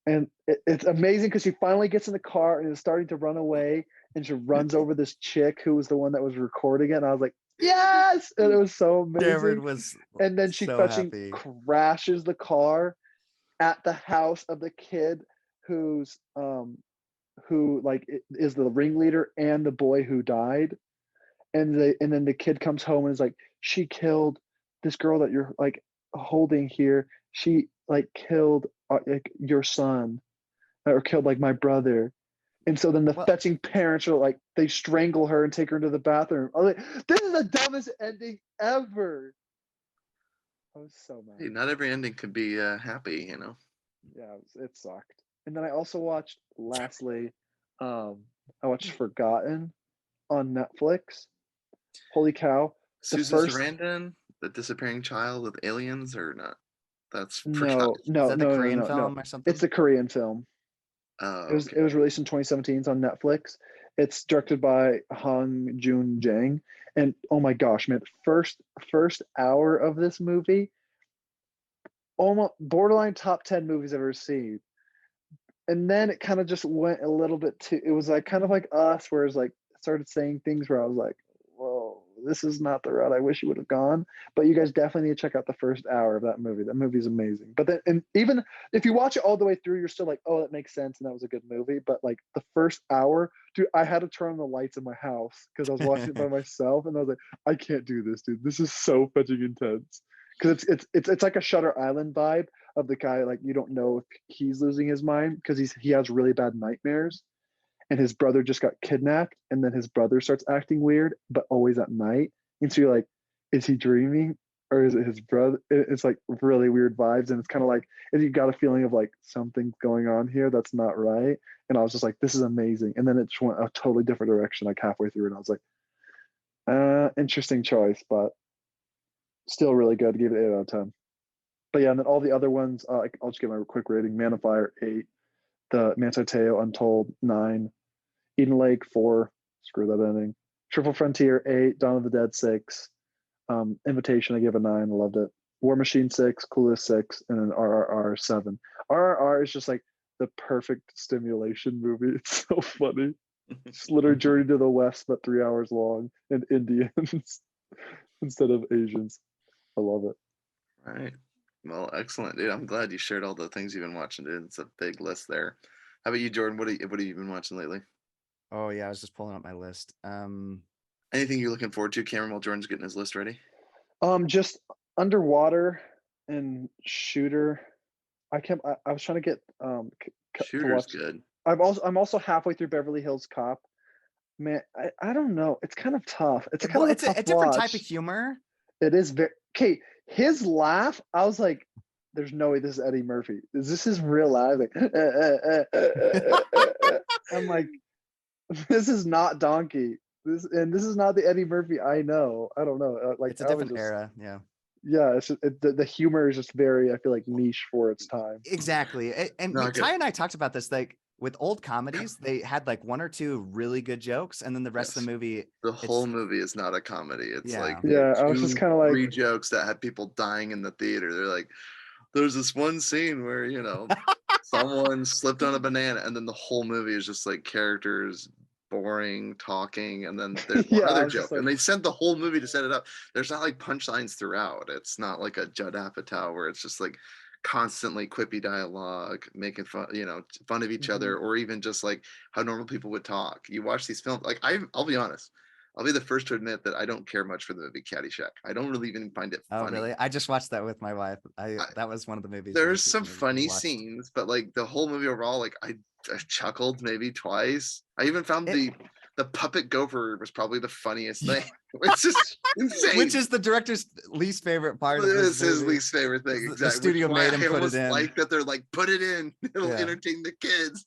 And it's amazing because she finally gets in the car and is starting to run away, and she runs over this chick who was the one that was recording it. And I was like, yes! And it was so amazing. Cameron was and then she so happy. crashes the car at the house of the kid who like is the ringleader and the boy who died. And then the kid comes home and is like, she killed this girl that you're like holding here. She like killed like your son, or killed like my brother. And so then the fetching parents are like, they strangle her and take her into the bathroom. I was like, this is the dumbest ending ever. I was so mad. Hey, not every ending could be happy, Yeah, it sucked. And then I also watched, lastly, I watched Forgotten on Netflix. Holy cow! The Susan first Sarandon, the disappearing child with aliens, or not? That's Forgotten. no, Is no, that the no, no, Korean no, no. film or It's something? a Korean film. Oh, It okay. was released in 2017. It's on Netflix. It's directed by Hong Joon Jang, and oh my gosh, man! First hour of this movie, almost borderline top 10 movies I've ever seen. And then it kind of just went a little bit too. It was like kind of like Us, where it's like started saying things where I was like, "Whoa, this is not the route I wish you would have gone." But you guys definitely need to check out the first hour of that movie. That movie is amazing. But then, and even if you watch it all the way through, you're still like, "Oh, that makes sense," and that was a good movie. But like the first hour, dude, I had to turn on the lights in my house because I was watching it by myself, and I was like, "I can't do this, dude. This is so fucking intense." Because it's like a Shutter Island vibe of the guy, like you don't know if he's losing his mind because he has really bad nightmares, and his brother just got kidnapped, and then his brother starts acting weird but always at night, and so you're like, is he dreaming or is it his brother? It's like really weird vibes, and it's kind of like, and you got a feeling of like something's going on here that's not right. And I was just like, this is amazing. And then it just went a totally different direction like halfway through, and I was like, interesting choice, but still really good. Give it 8 out of 10. But yeah, and then all the other ones, I'll just give my quick rating. Man of Fire 8, the Manti Te'o Untold 9, Eden Lake 4. Screw that ending. Triple Frontier 8, Dawn of the Dead 6, Invitation I gave a 9. I loved it. War Machine 6, Clueless 6, and then RRR 7. RRR is just like the perfect stimulation movie. It's so funny. It's literally Journey to the West, but 3 hours long, and Indians instead of Asians. I love it. Right. Well, excellent, dude. I'm glad you shared all the things you've been watching, dude. It's a big list there. How about you, Jordan? What have you been watching lately? Oh yeah, I was just pulling up my list. Anything you're looking forward to, Cameron, while Jordan's getting his list ready? Just Underwater and Shooter. I was trying to get to Shooter's watch. good. I'm also halfway through Beverly Hills Cop. Man, I don't know. It's kind of tough. It's kind Well, of a it's tough a different type of watch. humor. It is very okay. His laugh, I was like, "There's no way this is Eddie Murphy. Is this his real life?" Like, I'm like, this is not Donkey. This is not the Eddie Murphy I know. I don't know. Like It's a I was different just, era. Yeah. yeah. It's just, the humor is just very, I feel like, niche for its time. Exactly. And Not good. Ty and I talked about this. Like with old comedies, they had like one or two really good jokes, and then the rest of Yes. the movie, The whole it's movie is not a comedy. It's like yeah. you have Yeah, I was just two, kind of like, three jokes that had people dying in the theater. They're like, there's this one scene where, someone slipped on a banana, and then the whole movie is just like characters boring talking, and then there's one yeah, I other was just joke, like, and they sent the whole movie to set it up. There's not like punchlines throughout. It's not like a Judd Apatow where it's just like constantly quippy dialogue, making fun of each mhm. other, or even just like how normal people would talk. You watch these films, like I'll be honest, I'll be the first to admit that I don't care much for the movie Caddyshack. I don't really even find it Oh, funny. really? I just watched that with my wife. I, That was one of the movies we there's some we funny watched. scenes, but like the whole movie overall, like I chuckled maybe twice. I even found It, the puppet gopher was probably the funniest thing. It's just which insane. is the director's least favorite part of this It's his movie. least favorite thing, The exactly. Which is studio why made him I put it almost in. like that they're like, put it in. It'll Yeah. entertain the kids.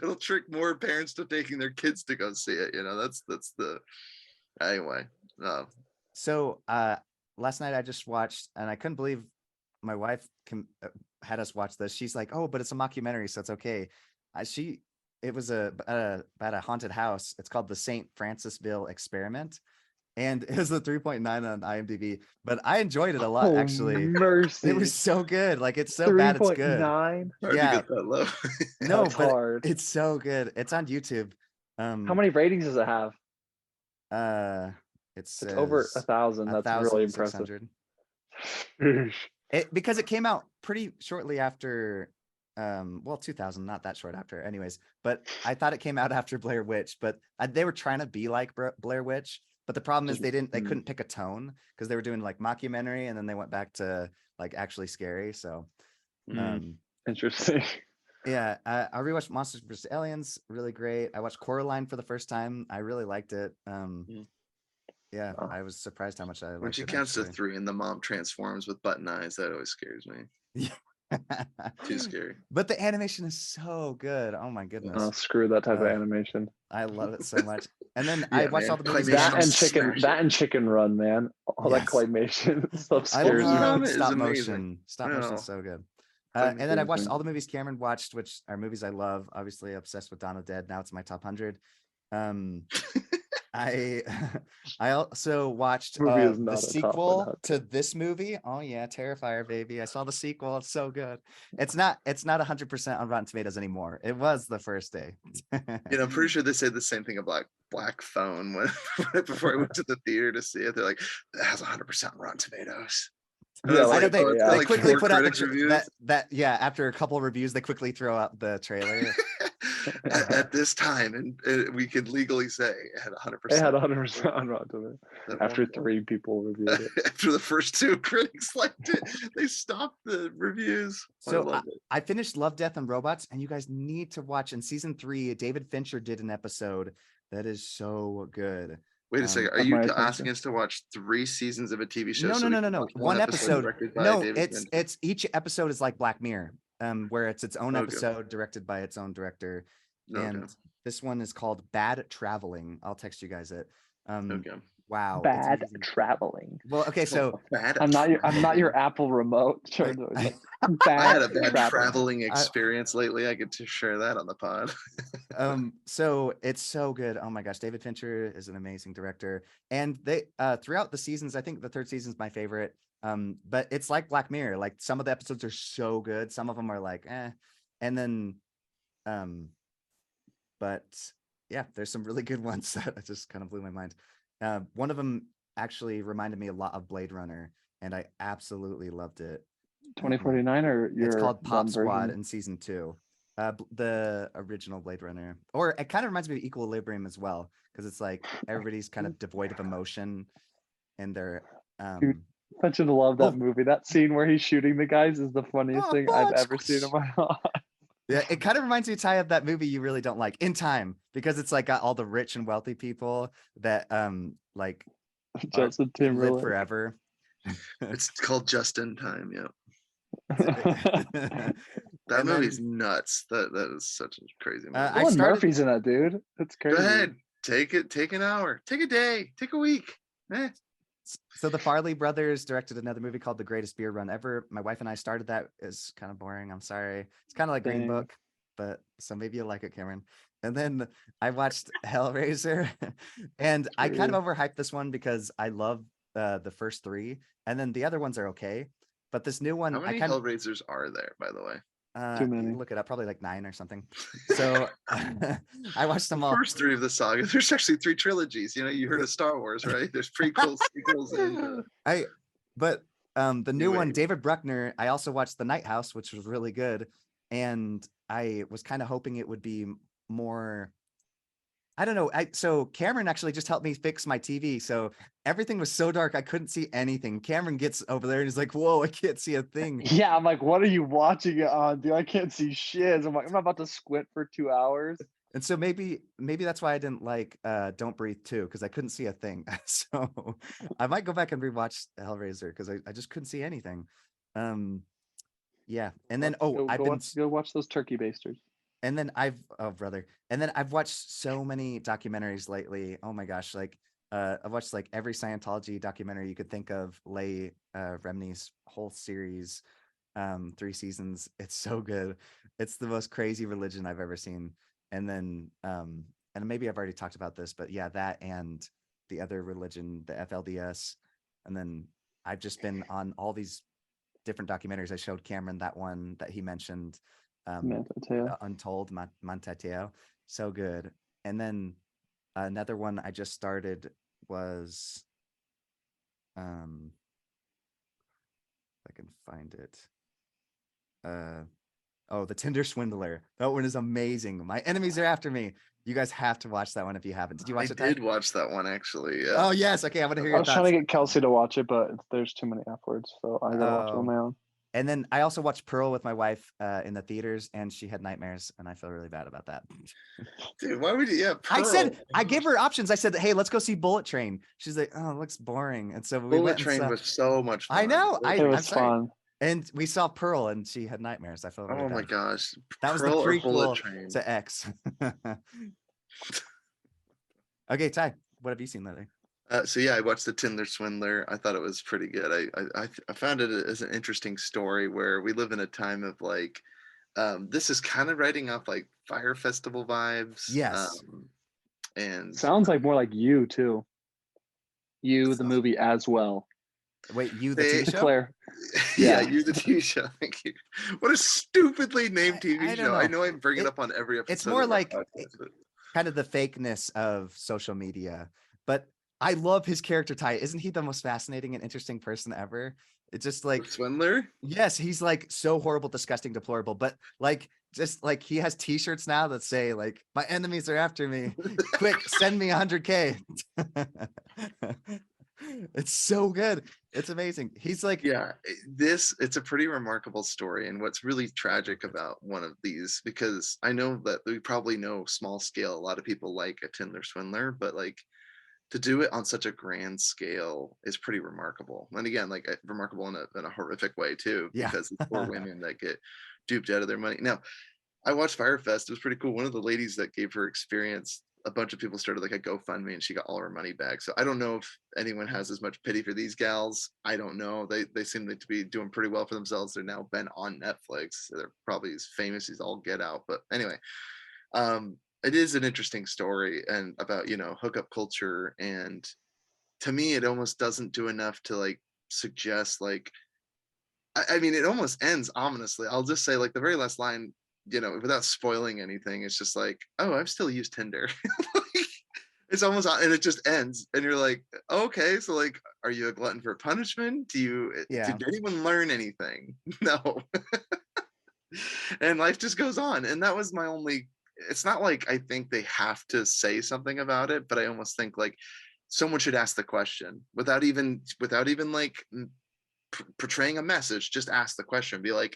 It'll trick more parents to taking their kids to go see it. That's the anyway. So last night I just watched, and I couldn't believe my wife had us watch this. She's like, "Oh, but it's a mockumentary, so it's okay." It was about a haunted house. It's called the St. Francisville Experiment, and it was a 3.9 on IMDb. But I enjoyed it a lot, oh actually. It was mercy, so good. Like it's so bad, it's good. 3.9. Hard to Yeah, get that low. no, That's but hard. it's so good. It's on YouTube. How Um, many ratings does it have? it It's over says 1,000. That's really impressive. 1,600. Because it came out pretty shortly after 2000, not that short after anyways, but I thought it came out after Blair Witch, but they were trying to be like Blair Witch, but the problem is Just they couldn't pick a tone because they were doing like mockumentary, and then they went back to like actually scary. So Interesting. yeah, I rewatched Monsters vs. Aliens, really great. I watched Coraline for the first time. I really liked it. Yeah, Oh. I was surprised how much I When liked she it, counts to actually. 3 and the mom transforms with button eyes, that always scares me. Yeah. Too scary. But the animation is so good. Oh my goodness. Oh, screw that type of animation. I love it so much. And then Yeah, I watched man. all the movies. Claymation That and Chicken Run, man. All Yes. that claymation stuff I scares me. love is stop amazing. motion. Stop I motion know. is so good. And then I watched Amazing. all the movies Cameron watched, which are movies I love. Obviously, obsessed with Dawn of the Dead. Now it's my top 100. I I also watched Movie is the not a top sequel 100. to this movie. Oh yeah, Terrifier, baby. I saw the sequel. It's so good. It's not 100% on Rotten Tomatoes anymore. It was the first day. You know, I'm pretty sure they said the same thing about Black Phone when before I went to the theater to see it. They're like, that has 100% Rotten Tomatoes. And Yeah, I was I know like, they, oh, it's they got like quickly 4 put out the critics reviews. after a couple reviews, they quickly throw out the trailer. at this time, and we could legally say it had 100%. It had 100% on Rotten Tomatoes. That After one- 3 people reviewed it. After the first 2 critics liked it, they stopped the reviews. So I love it. I finished Love, Death, and Robots, and you guys need to watch. In season 3, David Fincher did an episode that is so good. Wait a second. Are Got you my attention. asking us to watch 3 seasons of a TV show? No, so no, we no, can no. watch One episode. directed by No, David Fincher? it's each episode is like Black Mirror, where it's its own Okay. episode directed by its own director. Okay. And this one is called Bad Traveling. I'll text you guys it. Okay. Wow. it's Bad amazing. traveling. Well, okay, so Bad I'm not your Apple remote. I- I had a bad traveling. traveling experience lately. I get to share that on the pod. so it's so good. Oh my gosh, David Fincher is an amazing director. And they throughout the seasons, I think the 3rd season is my favorite. But it's like Black Mirror. Like some of the episodes are so good, some of them are like and then but yeah, there's some really good ones that just kind of blew my mind. One of them actually reminded me a lot of Blade Runner, and I absolutely loved it. 2049 or your It's called Pop one Squad version? in season 2. The original Blade Runner, or it kind of reminds me of Equilibrium as well, because it's like everybody's kind of devoid of emotion, and they're Dude, I should love that Oh. movie. That scene where he's shooting the guys is the funniest thing I've ever seen in my life. yeah, it kind of reminds me, Ty, of that movie you really don't like, In Time, because it's like got all the rich and wealthy people that like Justin live Timberlake. forever. It's called Just in Time. Yeah. And That then- movie's nuts. That is such a crazy movie. I Owen started- Murphy's in that, dude. It's Go crazy. ahead. Take it. Take an hour. Take a day. Take a week. So the Farley brothers directed another movie called The Greatest Beer Run Ever. My wife and I started that. It's kind of boring. I'm sorry. It's kind of like Green Dang. Book, but so maybe you'll like it, Cameron. And then I watched Hellraiser, and I kind of overhyped this one because I love the first 3, and then the other ones are okay. But this new one, How many I kind of Hellraisers are there, by the way? Too many. look it up, probably like 9 or something. So I watched them all. First 3 of the saga. There's actually 3 trilogies. You know, you heard of Star Wars, right? There's prequels, sequels, and But the new one, Anyway. David Bruckner, I also watched The Night House, which was really good, and I was kind of hoping it would be more. I don't know. So Cameron actually just helped me fix my TV. So everything was so dark I couldn't see anything. Cameron gets over there and he's like, "Whoa, I can't see a thing." Yeah, I'm like, what are you watching it on, dude? I can't see shit. I'm like, I'm not about to squint for 2 hours. And so maybe that's why I didn't like Don't Breathe 2, because I couldn't see a thing. So I might go back and rewatch Hellraiser because I just couldn't see anything. Yeah. And then Go watch those turkey basters. and then I've watched so many documentaries lately. Oh my gosh, like I've watched like every Scientology documentary you could think of. Leigh Remini's whole series, 3 seasons. It's so good. It's the most crazy religion I've ever seen. And then and maybe I've already talked about this, but yeah, that and the other religion, the FLDS. And then I've just been on all these different documentaries. I showed Cameron that one that he mentioned. Untold, Mantateo, so good. And then another one I just started was if I can find it, The Tinder Swindler. That one is amazing. My enemies are after me. You guys have to watch that one if you haven't. Did you watch it? I did watch that one actually. Yeah. Oh yes, okay, I want to hear I your was thoughts. trying to get Kelsey to watch it, but there's too many F words, so I gotta watch it on my own. And then I also watched Pearl with my wife in the theaters, and she had nightmares, and I feel really bad about that. Dude, why would you? Yeah, I gave her options. I said, "Hey, let's go see Bullet Train." She's like, "Oh, it looks boring." And so we Bullet went. Train was so much fun. I know. It I'm was sorry. fun. And we saw Pearl, and she had nightmares. I felt really Oh my bad. gosh. That was the Pearl or Bullet prequel Train? to X. Okay, Ty, what have you seen lately? So yeah, I watched the Tinder Swindler. I thought it was pretty good. I found it as an interesting story where we live in a time of like, this is kind of writing off like Fire Festival vibes. Yes. And Sounds like more like You too. You, the movie as well. Wait, you the They- TV show? Claire. yeah, Yeah. you the TV show. Thank you. What a stupidly named TV I don't show. I know. know I bring it It- up on every episode. it's more of our like podcast, but kind of the fakeness of social media, but I love his character, Ty. Isn't he the most fascinating and interesting person ever? It's just the like, Swindler. yes, he's like so horrible, disgusting, deplorable, but like just like he has t-shirts now that say like, my enemies are after me. Quick, send me 100K. It's so good. It's amazing. He's like, Yeah, it's a pretty remarkable story, and what's really tragic about one of these, because I know that we probably know small scale, a lot of people like a Tinder Swindler, but like to do it on such a grand scale is pretty remarkable. And again, like remarkable in a horrific way too, yeah. because it's poor women that get duped out of their money. Now, I watched Firefest. It was pretty cool. One of the ladies that gave her experience, a bunch of people started like a GoFundMe, and she got all her money back. So I don't know if anyone has as much pity for these gals. I don't know. They seem to be doing pretty well for themselves. They're now been on Netflix. They're probably as famous as all get out. But anyway, it is an interesting story and about, hookup culture. And to me, it almost doesn't do enough to like suggest like, I mean, it almost ends ominously. I'll just say like the very last line, without spoiling anything, it's just like, oh, I've still used Tinder. It's almost, and it just ends, and you're like, okay, so like, are you a glutton for punishment? Yeah. Did anyone learn anything? No. And life just goes on, and that was my only. It's not like I think they have to say something about it, but I almost think like someone should ask the question without even like portraying a message. Just ask the question, be like,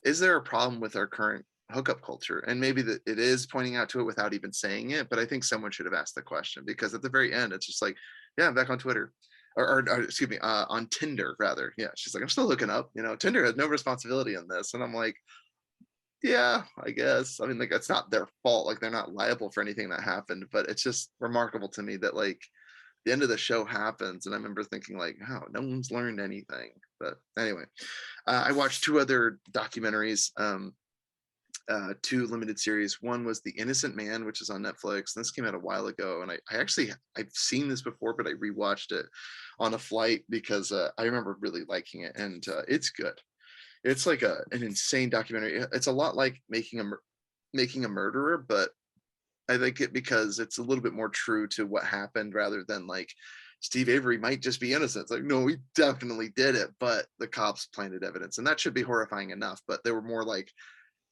is there a problem with our current hookup culture? And maybe that it is pointing out to it without even saying it, but I think someone should have asked the question, because at the very end it's just like, yeah, I'm back on Twitter, or excuse me, on Tinder rather. Yeah, she's like, I'm still hooking up, Tinder has no responsibility in this. And I'm like, yeah, I guess. I mean, like, it's not their fault, like they're not liable for anything that happened, but it's just remarkable to me that like the end of the show happens, and I remember thinking like, oh, no one's learned anything. But anyway, I watched two other documentaries, two limited series. One was The Innocent Man, which is on Netflix. This came out a while ago, and I've seen this before, but I rewatched it on a flight because I remember really liking it, and it's good. It's like an insane documentary. It's a lot like Making a Murderer, but I like it because it's a little bit more true to what happened, rather than like Steve Avery might just be innocent. It's like, no, he definitely did it, but the cops planted evidence, and that should be horrifying enough. But they were more like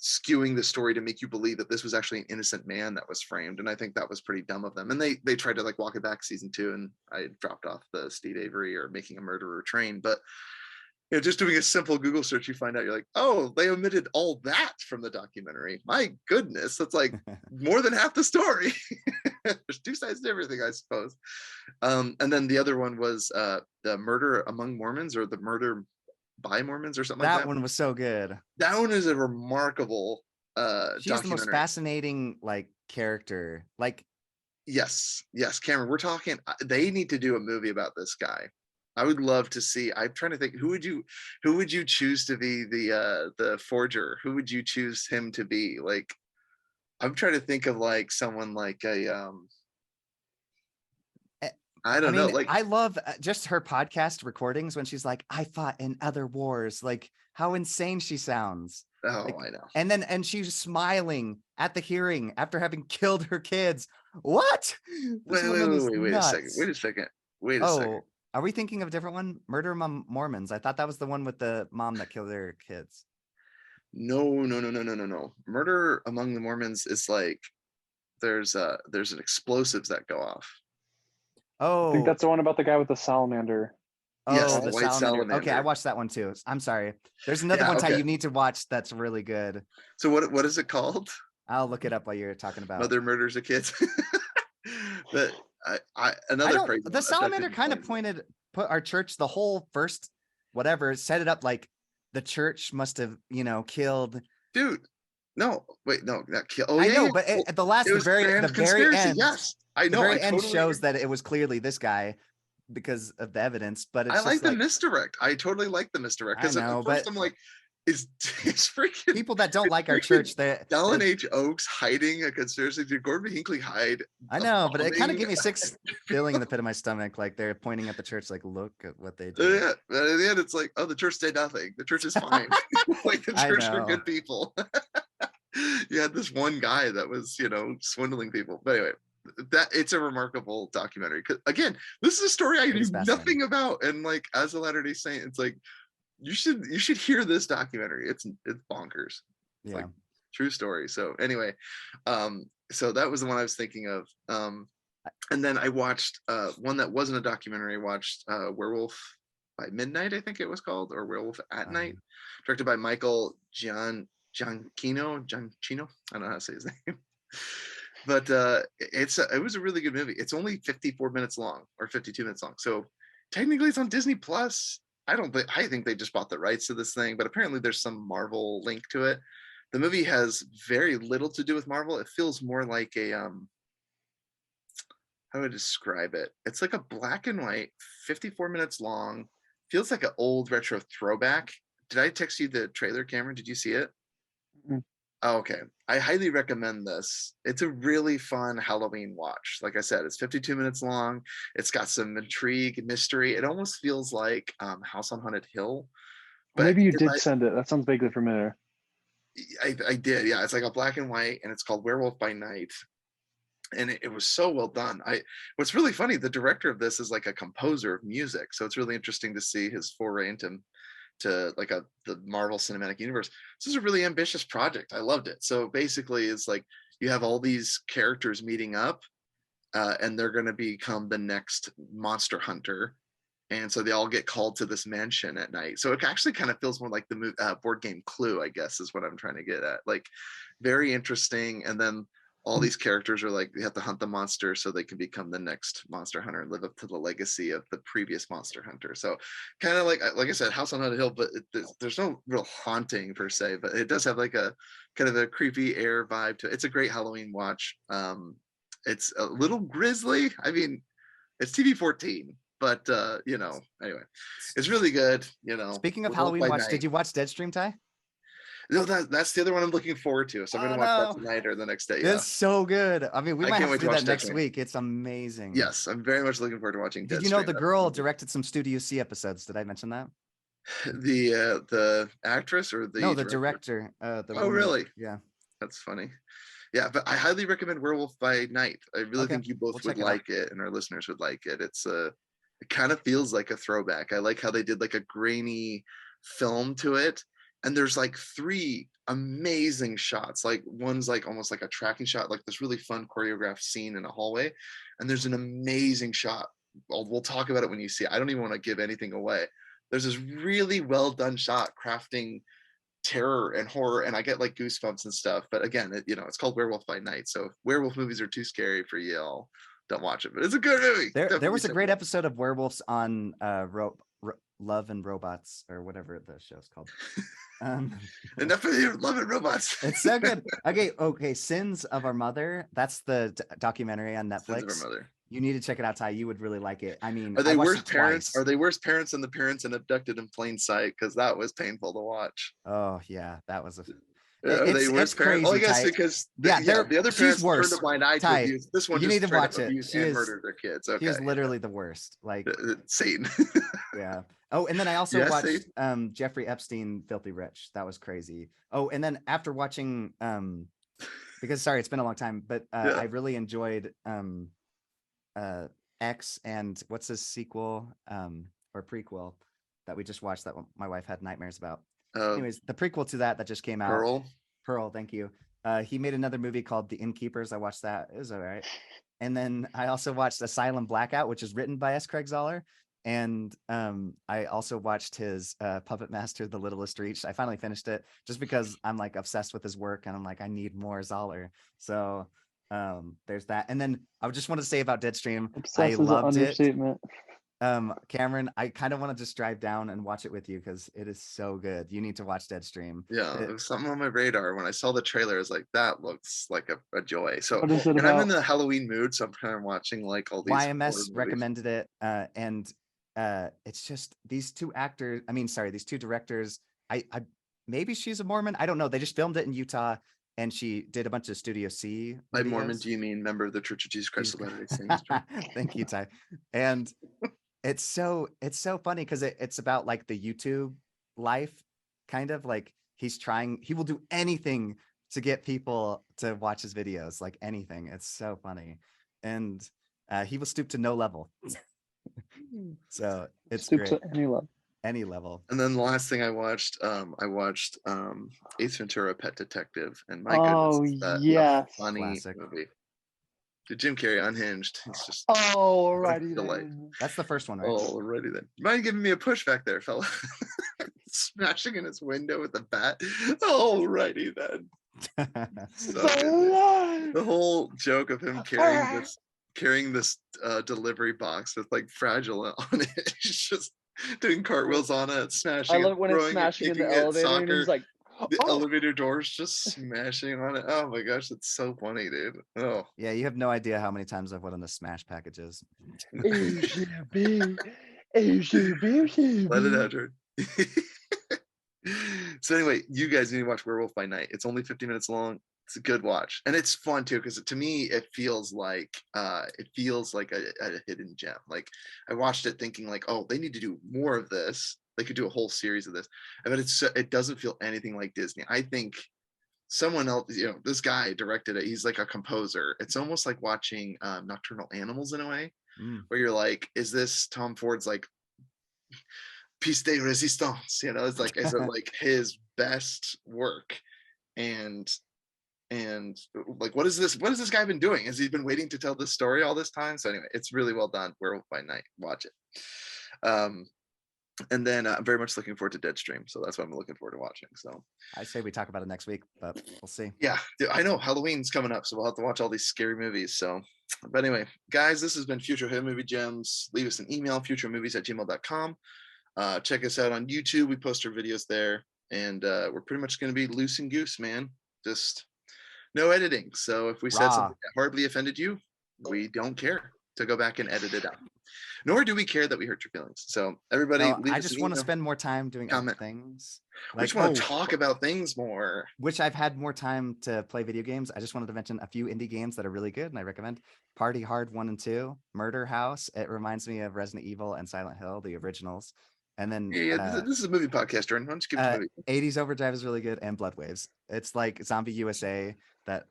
skewing the story to make you believe that this was actually an innocent man that was framed, and I think that was pretty dumb of them. And they tried to like walk it back season 2, and I dropped off the Steve Avery or Making a Murderer train. But just doing a simple Google search, you find out, you're like, oh, they omitted all that from the documentary. My goodness, that's like more than half the story. There's two sides to everything, I suppose. And then the other one was the Murder Among Mormons, or the Murder by Mormons, or something like That that. one was so good. That one is a remarkable She's the most documentary. fascinating like character. Like, Yes, Cameron, we're talking. They need to do a movie about this guy. I would love to see. I'm trying to think, who would you choose to be the forger? Who would you choose him to be? Like, I'm trying to think of like someone like a I don't know. Like, I love just her podcast recordings when she's like, I fought in other wars. Like, how insane she sounds. oh, Like, I know. and she's smiling at the hearing after having killed her kids. What? This woman is Wait a second. nuts. Wait a second. Oh, are we thinking of a different one? Murder Among Mormons. I thought that was the one with the mom that killed their kids. No. Murder Among the Mormons is like there's an explosives that go off. Oh, I think that's the one about the guy with the salamander. Yes, oh, the the white salamander. Okay, I salamander. watched that one too. I'm sorry. There's another Yeah, one, Ty, okay. you need to watch that's really good. So what is it called? I'll look it up while you're talking about. Mother Murders of Kids. But I another don't. crazy The one, salamander abducted kind of twins. put our church, the whole first whatever, set it up like the church must have, killed. Dude, no, wait, no, not kill. Oh I yeah, know, yeah. but Well, at the it was very grand conspiracy. end, Yes, I the know. I very end totally shows agree. that it was clearly this guy because of the evidence. But I it's like just the like, misdirect. I totally like the misdirect I because at know, first but I'm like, is freaking people that don't is like our freaking church, they Ellen H. Oakes hiding a conspiracy? Did Gordon Hinckley hide I a know, but it kind of bombing? gave me a sick feeling in the pit of my stomach. Like they're pointing at the church, like, look at what they did. Yeah, but at the end, it's like, oh, the church did nothing. The church is fine. Like the I church are know. good people. You had this one guy that was, swindling people. But anyway, that it's a remarkable documentary. 'Cause, again, this is a story I It knew is fascinating. nothing about, and like as a Latter-day Saint, it's like you should hear this documentary. It's bonkers. It's like Yeah. true story. So anyway, so that was the one I was thinking of. And then I watched one that wasn't a documentary. I watched Werewolf by Midnight, I think it was called, or Werewolf at Night, directed by Michael Gianchino. I don't know how to say his name. But it was a really good movie. It's only 54 minutes long or 52 minutes long. So technically it's on Disney Plus. I think they just bought the rights to this thing, but apparently there's some Marvel link to it. The movie has very little to do with Marvel. It feels more like a how do I describe it? It's like a black and white, 54 minutes long. Feels like an old retro throwback. Did I text you the trailer, Cameron? Did you see it? Mm. Oh, okay. I highly recommend this. It's a really fun Halloween watch. Like I said, it's 52 minutes long. It's got some intrigue, mystery. It almost feels like House on Haunted Hill. But Maybe you did send it. That sounds vaguely familiar. I did, yeah. It's like a black and white, and it's called Werewolf by Night. And it was so well done. What's really funny, the director of this is like a composer of music, so it's really interesting to see his foray into like the Marvel Cinematic Universe. This is a really ambitious project. I loved it. So basically, it's like you have all these characters meeting up, and they're going to become the next monster hunter, and so they all get called to this mansion at night. So it actually kind of feels more like the board game Clue, I guess, is what I'm trying to get at. Like, very interesting. And then all these characters are like, they have to hunt the monster so they can become the next monster hunter and live up to the legacy of the previous monster hunter. So kind of like I said, House on Haunted Hill, but there's no real haunting per se, but it does have like a kind of a creepy air vibe to it. It's a great Halloween watch. It's a little grisly. I mean, it's TV-14, but anyway, it's really good. Speaking of Werewolf Halloween by watch, Night. did you watch Deadstream, Ty? No, that's the other one I'm looking forward to. So I'm gonna watch that tonight or the next day. Yeah, It's so good. I mean, we I might can't have wait to to do watch that next Deadstream. week. It's amazing. Yes, I'm very much looking forward to watching. Did you know Deadstream. the girl directed some Studio C episodes? Did I mention that? The actress or the No, the director? director. Oh, really? Yeah. That's funny. Yeah, but I highly recommend Werewolf by Night. I really Okay, think you both we'll would check it out. like it, and our listeners would like it. It kind of feels like a throwback. I like how they did like a grainy film to it, and there's like 3 amazing shots. Like one's like almost like a tracking shot, like this really fun choreographed scene in a hallway, and there's an amazing shot. We'll talk about it when you see it. I don't even want to give anything away. There's this really well done shot crafting terror and horror, and I get like goosebumps and stuff. But again, it's called Werewolf by Night. So if werewolf movies are too scary for you, all don't watch it. But it's a good movie. There was a great episode of Werewolves on Love and Robots, or whatever the show's called. Enough of you Love and Robots. It's so good. Okay. Sins of Our Mother. That's the documentary on Netflix. Sins of Our Mother. You need to check it out, Ty. You would really like it. I mean, Are they worse parents? Twice. Are they worse parents than the parents in Abducted in Plain Sight? Because that was painful to watch. Oh yeah, that was a. Are they worse parents? Crazy, I guess Ty. because the other parents turned a blind eye to abuse. This one you just need to watch it. Abused and murdered their kids. Okay, she is literally the worst. Like Satan. Yeah. Oh, and then I also watched Jeffrey Epstein, Filthy Rich. That was crazy. Oh, and then after watching because it's been a long time, but I really enjoyed X and what's his sequel or prequel that we just watched that my wife had nightmares about. Anyways, the prequel to that just came out. Pearl, thank you. He made another movie called The Innkeepers. I watched that. It was all right. And then I also watched Asylum Blackout, which is written by S. Craig Zoller. And I also watched his Puppet Master, The Littlest Reach. I finally finished it just because I'm like obsessed with his work and I'm like, I need more Zoller. So there's that. And then I just want to say about Deadstream, Obsessed I loved is an understatement. Cameron, I kind of want to just drive down and watch it with you because it is so good. You need to watch Deadstream. Yeah, it was something on my radar. When I saw the trailer, I was like, that looks like a joy. So, What is it and I'm in about? the Halloween mood, so I'm kind of watching like all these horror YMS movies. recommended it, and it's just these two actors. I mean, sorry, these two directors. I maybe she's a Mormon. I don't know. They just filmed it in Utah, and she did a bunch of Studio C By Mormon, videos. do you mean member of the Church of Jesus Christ of Jesus Latter-day Saints? Thank you, Ty. And it's so funny because it's about like the YouTube life, kind of like he will do anything to get people to watch his videos, like anything. It's so funny. And he will stoop to no level. So it's Stoop great. to any level. Any level. And then the last thing I watched Ace Ventura: Pet Detective, and my Oh, goodness, is that a yes. funny Classic. movie. The Jim Carrey Unhinged. It's just Oh, alrighty delight. then. That's the first one, right? Alrighty then. Mind giving me a push back there, fella? Smashing in his window with a bat. Alrighty then. So good. The whole joke of him carrying this delivery box with like Fragile on it. He's just doing cartwheels on it, smashing. I love it when it's throwing smashing in the kicking it, elevator and he's soccer. like, The oh. elevator doors just smashing on it. Oh my gosh, it's so funny, dude. Oh. Yeah, you have no idea how many times I've went on the Smash packages. Let it out, Jordan. So anyway, you guys need to watch Werewolf by Night. It's only 50 minutes long. It's a good watch, and it's fun too because to me it feels like a hidden gem. Like I watched it thinking like, oh, they need to do more of this. They could do a whole series of this, but it doesn't feel anything like Disney. I think someone else, this guy directed it. He's like a composer. It's almost like watching Nocturnal Animals in a way, where you're like, is this Tom Ford's like piece de resistance? It's like, is it like his best work? And like, what is this guy been doing? Has he been waiting to tell this story all this time? So anyway, it's really well done. Werewolf by Night, watch it. And then I'm very much looking forward to Deadstream, so that's what I'm looking forward to watching. So I say we talk about it next week, but we'll see. Yeah, I know Halloween's coming up, so we'll have to watch all these scary movies. So, but anyway, guys, this has been Future Hit Movie Gems. Leave us an email, futuremovies@gmail.com. Check us out on YouTube. We post our videos there, and we're pretty much going to be loose and goose, man. Just no editing. So if we said something that horribly offended you, we don't care to go back and edit it out. Nor do we care that we hurt your feelings. So everybody, I just want to spend more time doing other things. I just want to talk about things more. Which I've had more time to play video games. I just wanted to mention a few indie games that are really good, and I recommend Party Hard 1 and 2, Murder House. It reminds me of Resident Evil and Silent Hill, the originals. And then this is a movie podcast, Jordan. Why don't you give it to 80s Overdrive is really good, and Blood Waves. It's like Zombie USA, that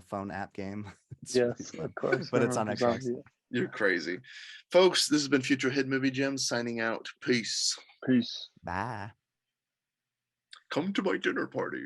phone app game. Yes, of course. But it's on Xbox. You're crazy. Folks, this has been Future Hit Movie Gems signing out. Peace. Peace. Bye. Come to my dinner party.